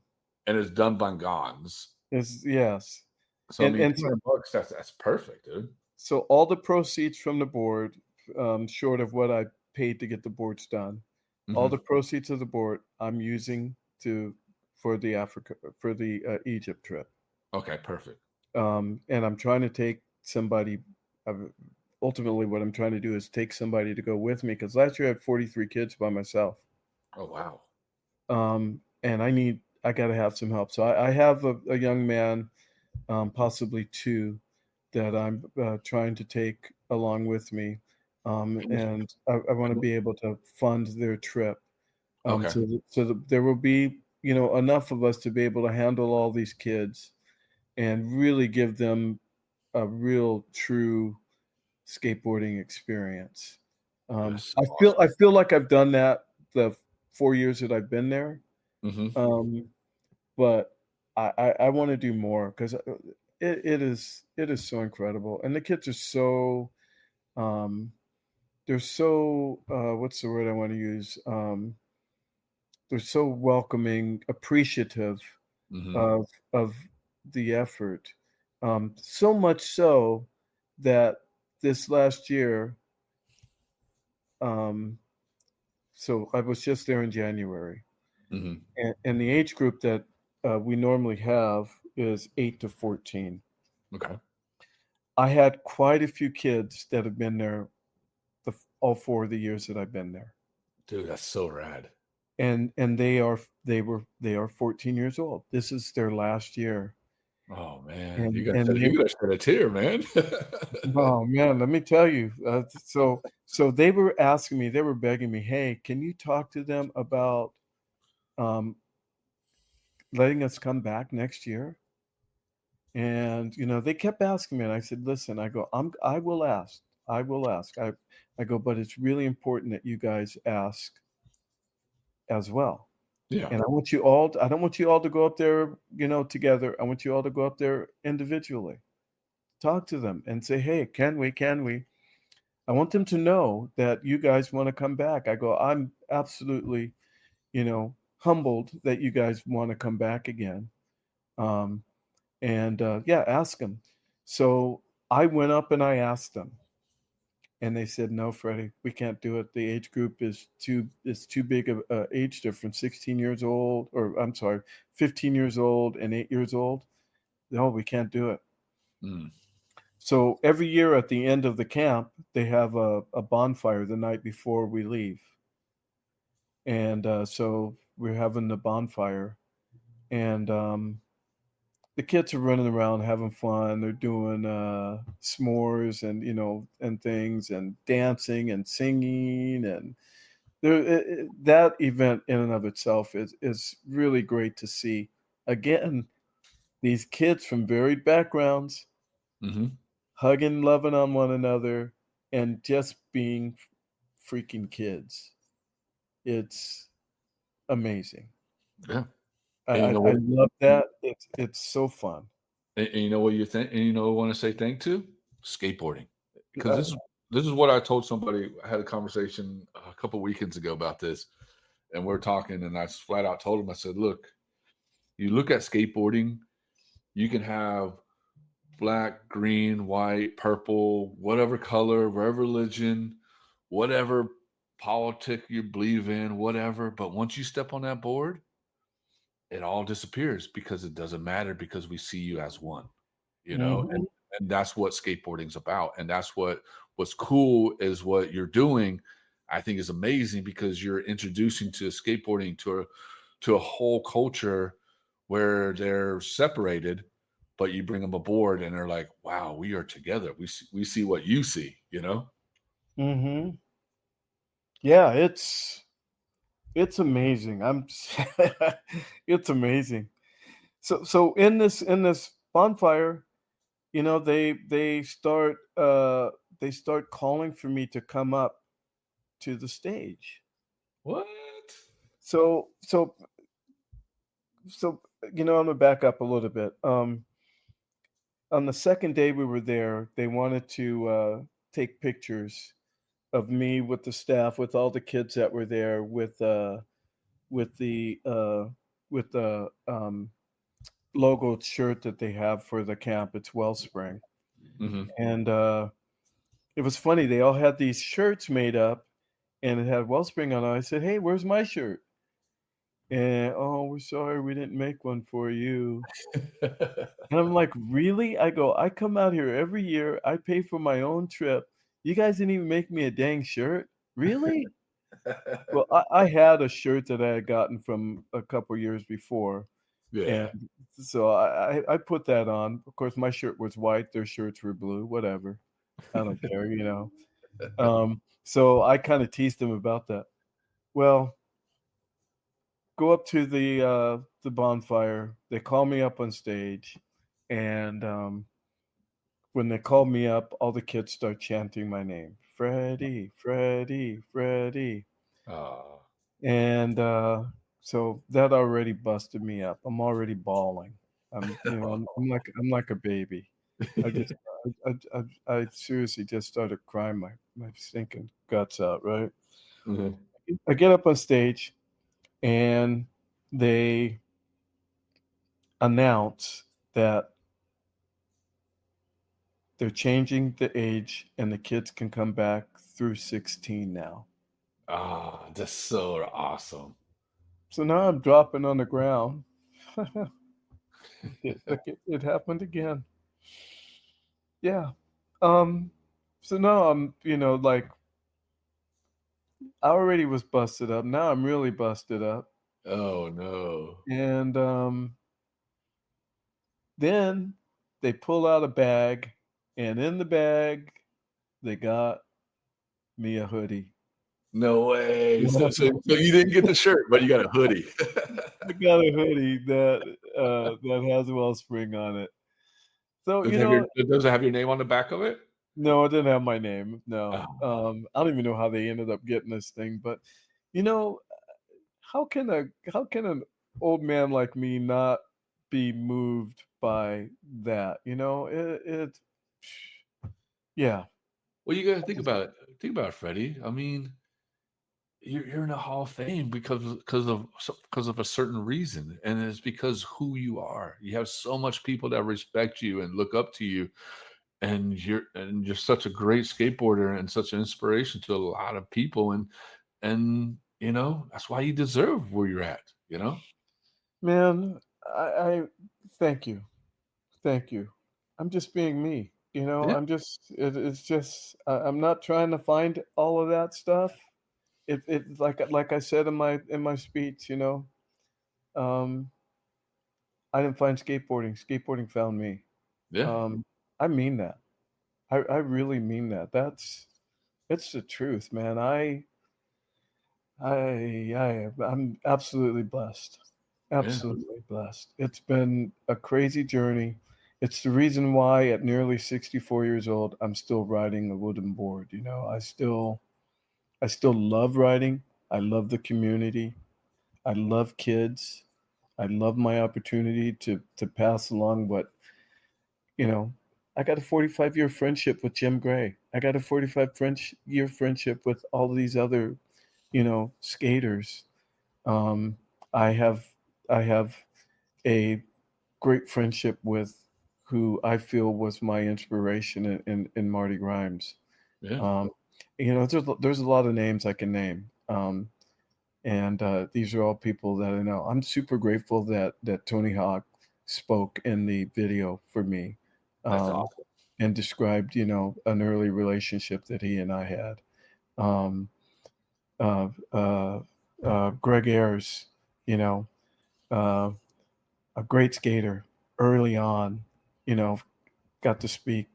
Speaker 1: and it's done by Gons.
Speaker 2: Yes.
Speaker 1: So I mean,
Speaker 2: And so
Speaker 1: 200 bucks, that's perfect, dude.
Speaker 2: so all the proceeds from the board, short of what I paid to get the boards done, all the
Speaker 1: Mhm.
Speaker 2: proceeds of the board I'm using for the Egypt trip.
Speaker 1: Okay, perfect.
Speaker 2: And I'm trying to take somebody. Ultimately, what I'm trying to do is take somebody to go with me because last year I had 43 kids by myself,
Speaker 1: Oh, wow.
Speaker 2: and I got to have some help. So I have a young man, possibly two, that I'm trying to take along with me, and I want to be able to fund their trip.
Speaker 1: Okay.
Speaker 2: So that there will be enough of us to be able to handle all these kids and really give them a real true skateboarding experience.
Speaker 1: That's so
Speaker 2: I
Speaker 1: awesome.
Speaker 2: feel like I've done that the 4 years that I've been there,
Speaker 1: Mhm.
Speaker 2: um, but I want to do more because it is so incredible, and the kids are so um, they're so what's the word I want to use? They're so welcoming, appreciative
Speaker 1: Mhm.
Speaker 2: of the effort. So much so that this last year, um, so I was just there in January,
Speaker 1: Mhm.
Speaker 2: and the age group that we normally have is 8 to 14.
Speaker 1: Okay.
Speaker 2: I had quite a few kids that have been there all 4 of the years that I've been there,
Speaker 1: Dude, that's so rad.
Speaker 2: and they are 14 years old. This is their last year,
Speaker 1: Oh, man.
Speaker 2: and
Speaker 1: You gotta shed a tear, man.
Speaker 2: oh man, let me tell you. So they were asking me, they were begging me, hey, can you talk to them about um, letting us come back next year? And they kept asking me, and I said, listen, I will ask. I will ask. I go, but it's really important that you guys ask as well.
Speaker 1: Yeah.
Speaker 2: And I don't want you all to go up there, together. I want you all to go up there individually. Talk to them and say, hey, can we? Can we? I want them to know that you guys want to come back. I go, I'm absolutely, humbled that you guys want to come back again. Um, and yeah, ask them. So I went up and I asked them, and they said, no, Freddie, we can't do it. The age group is too big of age difference. 16 years old, or I'm sorry, 15 years old and 8 years old. No, we can't do it.
Speaker 1: Mm.
Speaker 2: So every year at the end of the camp, they have a bonfire the night before we leave. And so we're having the bonfire, and the kids are running around having fun. They're doing s'mores and and things and dancing and singing and that event in and of itself is really great to see. Again, these kids from varied backgrounds
Speaker 1: Mhm.
Speaker 2: hugging, loving on one another, and just being freaking kids. It's amazing.
Speaker 1: Yeah.
Speaker 2: I,
Speaker 1: And you
Speaker 2: I,
Speaker 1: know
Speaker 2: I
Speaker 1: what
Speaker 2: love that. It's so fun.
Speaker 1: and you know what you think and you know what I wanna say thank to? Skateboarding. Because
Speaker 2: Uh,
Speaker 1: this is what I told somebody. I had a conversation a couple weekends ago about this, and we're talking, and I flat out told him, I said, "Look, You look at skateboarding, you can have black, green, white, purple, whatever color, whatever religion, whatever politic you believe in, whatever. But once you step on that board, it all disappears because it doesn't matter because we see you as one, you know,
Speaker 2: Mhm.
Speaker 1: and that's what skateboarding's about. And that's what's cool is what you're doing, I think is amazing because you're introducing to skateboarding to a whole culture where they're separated, but you bring them aboard and they're like, wow, we are together. We see what you see, you know?
Speaker 2: Mhm. Yeah, it's amazing. It's amazing. So in this bonfire, you know, they start calling for me to come up to the stage.
Speaker 1: What?
Speaker 2: So so so you know, I'm gonna back up a little bit. On the second day we were there, they wanted to take pictures of me with the staff, with all the kids that were there, with the with the logoed shirt that they have for the camp. It's Wellspring,
Speaker 1: Hmm.
Speaker 2: and it was funny. They all had these shirts made up, and it had Wellspring on it. I said, "Hey, where's my shirt?" And oh, we're sorry, we didn't make one for you. And I'm like, really? I go, I come out here every year. I pay for my own trip. You guys didn't even make me a dang shirt, really? Well, I had a shirt that I had gotten from a couple years before, and
Speaker 1: Yeah.
Speaker 2: so I put that on. Of course, my shirt was white, their shirts were blue, whatever. I don't care, you know? So I kinda teased him about that. Well, go up to the bonfire, they call me up on stage, and, when they called me up, all the kids start chanting my name, "Freddie, Freddie, Freddie."
Speaker 1: Oh.
Speaker 2: And, so that already busted me up. I'm already bawling. I'm like a baby. I just I seriously just started crying my stinking guts out, right?
Speaker 1: Mhm.
Speaker 2: I get up on stage and they announce that they're changing the age and the kids can come back through 16 now.
Speaker 1: Ah, that's so awesome.
Speaker 2: So now I'm dropping on the ground. It happened again. Yeah. Um, so now I'm, you know, like I already was busted up. Now I'm really busted up.
Speaker 1: Oh, no.
Speaker 2: And then they pull out a bag, and in the bag they got me a hoodie.
Speaker 1: No way. So
Speaker 2: Yeah.
Speaker 1: so you didn't get the shirt, but you got a hoodie.
Speaker 2: I got a hoodie that has Wellspring on it. So,
Speaker 1: Does
Speaker 2: you
Speaker 1: it have your
Speaker 2: know,
Speaker 1: does it have your name on the back of it?
Speaker 2: no, it didn't have my name. No.
Speaker 1: Oh,
Speaker 2: I don't even know how they ended up getting this thing, but you know, how can an old man like me not be moved by that, you know? It yeah.
Speaker 1: well, you gotta think about it. Think about it, Freddie. I mean, you're in the Hall of Fame because of a certain reason, and it's because who you are. You have so much people that respect you and look up to you, and you're such a great skateboarder and such an inspiration to a lot of people, and you know that's why you deserve where you're at. You know.
Speaker 2: Man, I thank you. Thank you. I'm just being me, you know?
Speaker 1: Yeah.
Speaker 2: It's just I'm not trying to find all of that stuff. It like I said in my speech, you know, um, I didn't find skateboarding. Skateboarding found me.
Speaker 1: Yeah.
Speaker 2: Um, I mean that. I really mean that. It's the truth, man. I'm absolutely blessed.
Speaker 1: Yeah.
Speaker 2: Absolutely blessed. It's been a crazy journey. It's the reason why at nearly 64 years old, I'm still riding a wooden board, you know. I still love riding. I love the community. I love kids. I love my opportunity to pass along what, you know, I got a 45-year friendship with Jim Gray. I got a 45-year friendship with all these other, you know, skaters. Um, I have I have a great friendship with who I feel was my inspiration in Marty Grimes.
Speaker 1: Yeah.
Speaker 2: There's a lot of names I can name. And these are all people that I know. I'm super grateful that Tony Hawk spoke in the video for me,
Speaker 1: That's
Speaker 2: um,
Speaker 1: awesome.
Speaker 2: and described, an early relationship that he and I had. Um, uh, uh, Greg Ayers, you know, uh, a great skater early on, got to speak,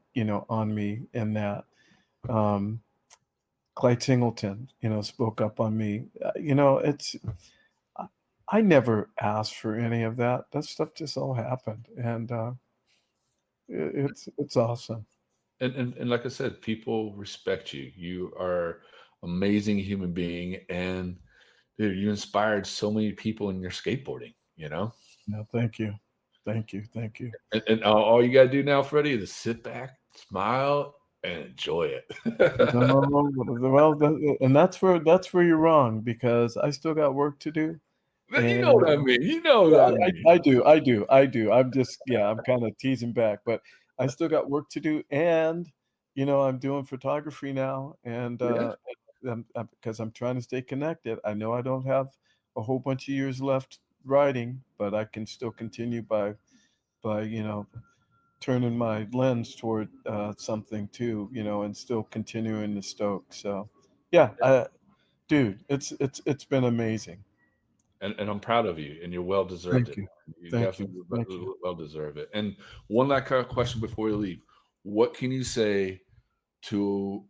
Speaker 2: on me in that. Um, Clyde Singleton, spoke up on me. I I never asked for any of that. That stuff just all happened, and it's awesome.
Speaker 1: And like I said, people respect you. You are amazing human being, and dude, you inspired so many people in your skateboarding.
Speaker 2: No, thank you, thank you, thank you.
Speaker 1: And all you gotta do now, Freddie, is sit back, smile, and enjoy it.
Speaker 2: No, well, and that's where you're wrong because I still got work to do,
Speaker 1: You know
Speaker 2: and
Speaker 1: what I mean. You know
Speaker 2: yeah,
Speaker 1: what I mean.
Speaker 2: I do. I'm kind of teasing back, but I still got work to do, and I'm doing photography now, and
Speaker 1: Yeah.
Speaker 2: because I'm trying to stay connected. I know I don't have a whole bunch of years left riding, but I can still continue by turning my lens toward something too, and still continuing to stoke. So, yeah, dude, it's been amazing.
Speaker 1: And I'm proud of you, and you're well deserved
Speaker 2: Thank
Speaker 1: it.
Speaker 2: you,
Speaker 1: You
Speaker 2: thank you,
Speaker 1: definitely
Speaker 2: thank you.
Speaker 1: well deserve it. And one last kind of question before we leave: what can you say to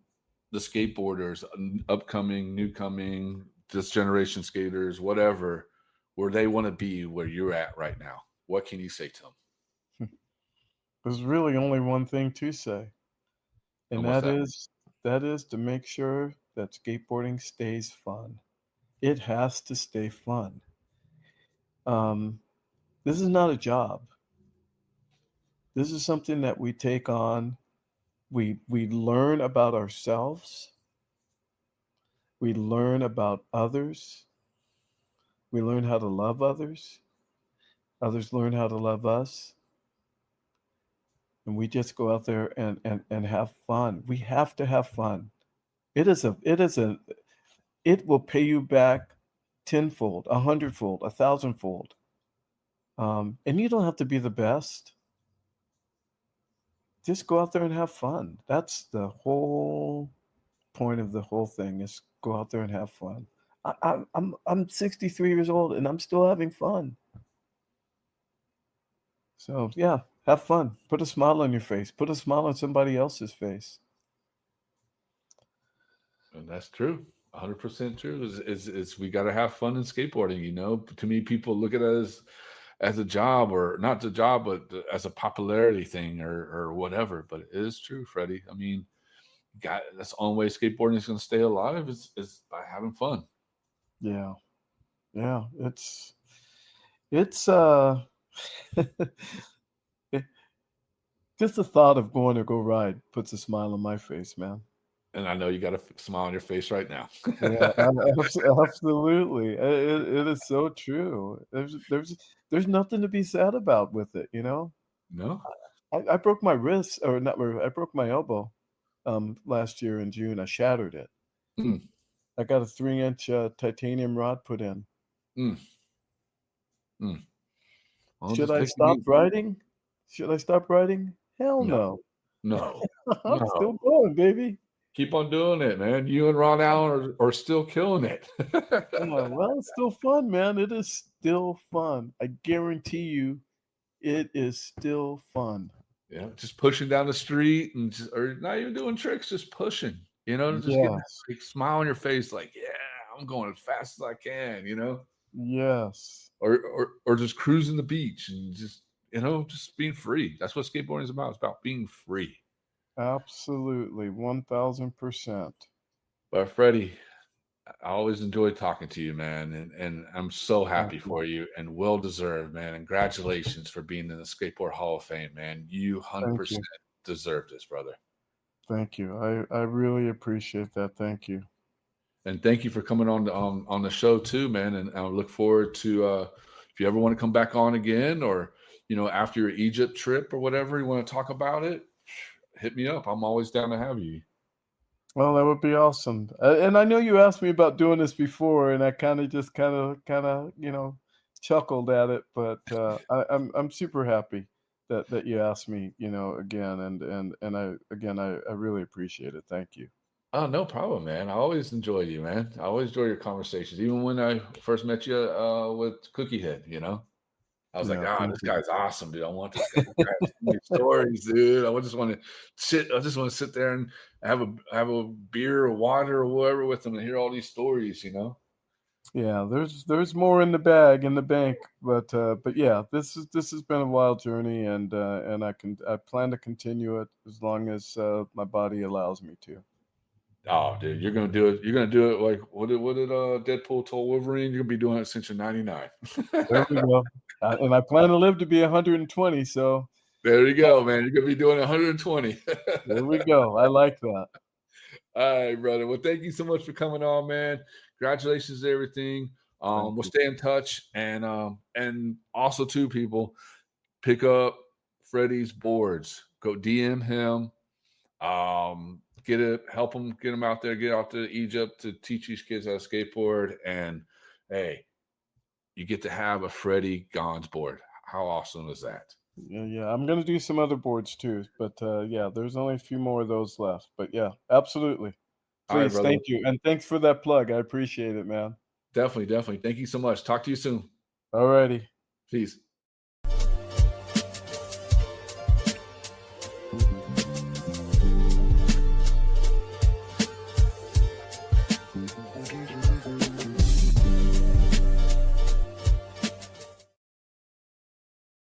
Speaker 1: the skateboarders, upcoming, newcoming, this generation skaters, whatever, where they want to be where you're at right now? What can you say to them?
Speaker 2: There's really only one thing to say, and
Speaker 1: And what's that?
Speaker 2: that is to make sure that skateboarding stays fun. It has to stay fun. Um, this is not a job. This is something that we take on. We learn about ourselves. We learn about others. We learn how to love others. Others learn how to love us. And we just go out there and have fun. We have to have fun. It will pay you back tenfold, a hundredfold, a thousandfold. And you don't have to be the best. Just go out there and have fun. That's the whole point of the whole thing is go out there and have fun. I'm 63 years old and I'm still having fun. So yeah, have fun. Put a smile on your face. Put a smile on somebody else's face.
Speaker 1: And that's true. 100% true. Is we got to have fun in skateboarding. Too many people look at it as a job, or not the job, but as a popularity thing, or whatever. But it is true, Freddie. I mean, that's the only way skateboarding is going to stay alive is by having fun.
Speaker 2: Yeah. Yeah. It's just the thought of going to go ride puts a smile on my face, man.
Speaker 1: And I know you got a smile on your face right now.
Speaker 2: Yeah, absolutely. It is so true. There's nothing to be sad about with it, you know?
Speaker 1: No.
Speaker 2: I broke my wrist, or not I broke my elbow last year in June. I shattered it.
Speaker 1: Mm,
Speaker 2: I got a 3-inch titanium rod put in.
Speaker 1: mm, mm. Well,
Speaker 2: Should
Speaker 1: just
Speaker 2: I
Speaker 1: take it
Speaker 2: stop
Speaker 1: easy.
Speaker 2: riding? Should I stop riding? Hell
Speaker 1: No,
Speaker 2: no.
Speaker 1: no,
Speaker 2: I'm still
Speaker 1: no.
Speaker 2: going, baby.
Speaker 1: Keep on doing it, man. You and Ron Allen are still killing it.
Speaker 2: Well, it's still fun, man. It is still fun. I guarantee you, it is still fun.
Speaker 1: Yeah, just pushing down the street or not even doing tricks, just pushing. Just getting that
Speaker 2: Yes.
Speaker 1: big smile on your face, like, yeah, I'm going as fast as I can.
Speaker 2: Yes.
Speaker 1: Or just cruising the beach and just being free. That's what skateboarding is about. It's about being free.
Speaker 2: Absolutely. 1000%.
Speaker 1: But Freddie, I always enjoy talking to you, man, and I'm so
Speaker 2: Thank
Speaker 1: happy
Speaker 2: you.
Speaker 1: for you and well deserved, man. And congratulations for being in the Skateboard Hall of Fame, man. You
Speaker 2: Thank
Speaker 1: 100%
Speaker 2: you.
Speaker 1: deserve this, brother.
Speaker 2: Thank you. I really appreciate that. Thank you.
Speaker 1: And thank you for coming on the show too, man. And I look forward to if you ever want to come back on again, or after your Egypt trip or whatever, you want to talk about it, hit me up. I'm always down to have you.
Speaker 2: Well, that would be awesome. And I know you asked me about doing this before, and I kind of chuckled at it. But I'm super happy that you asked me, again, and I really appreciate it. Thank you.
Speaker 1: Oh, no problem, man. I always enjoy you, man. I always enjoy your conversations. Even when I first met you with Cookie Head, I was like,
Speaker 2: Yeah, thank
Speaker 1: this
Speaker 2: you.
Speaker 1: guy's awesome, dude. I want this guy. This guy has so many stories, dude. I just want to sit there and have a beer or water or whatever with him and hear all these stories,
Speaker 2: Yeah, there's more in the bag in the bank, but yeah, this has been a wild journey, and I plan to continue it as long as my body allows me to.
Speaker 1: Oh, dude, you're gonna do it. You're gonna do it like what did Deadpool told Wolverine? You're gonna be doing it since you're 99.
Speaker 2: There we go. And I plan to live to be 120, so
Speaker 1: There you go, man. You're gonna be doing 120.
Speaker 2: there we go. I like that.
Speaker 1: All right, brother. Well, thank you so much for coming on, man. Congratulations to everything.
Speaker 2: Thank
Speaker 1: We'll
Speaker 2: you.
Speaker 1: stay in touch, and also too, people, pick up Freddie's boards. Go DM him. Help him get him out there, get out to Egypt to teach these kids how to skateboard. And hey, you get to have a Freddie Gons board. How awesome is that?
Speaker 2: Yeah, I'm gonna do some other boards too, but yeah, there's only a few more of those left. But yeah, absolutely.
Speaker 1: All right,
Speaker 2: Please,
Speaker 1: brother.
Speaker 2: thank you, and thanks for that plug. I appreciate it, man.
Speaker 1: Definitely. Thank you so much. Talk to you soon.
Speaker 2: Alrighty.
Speaker 1: Peace.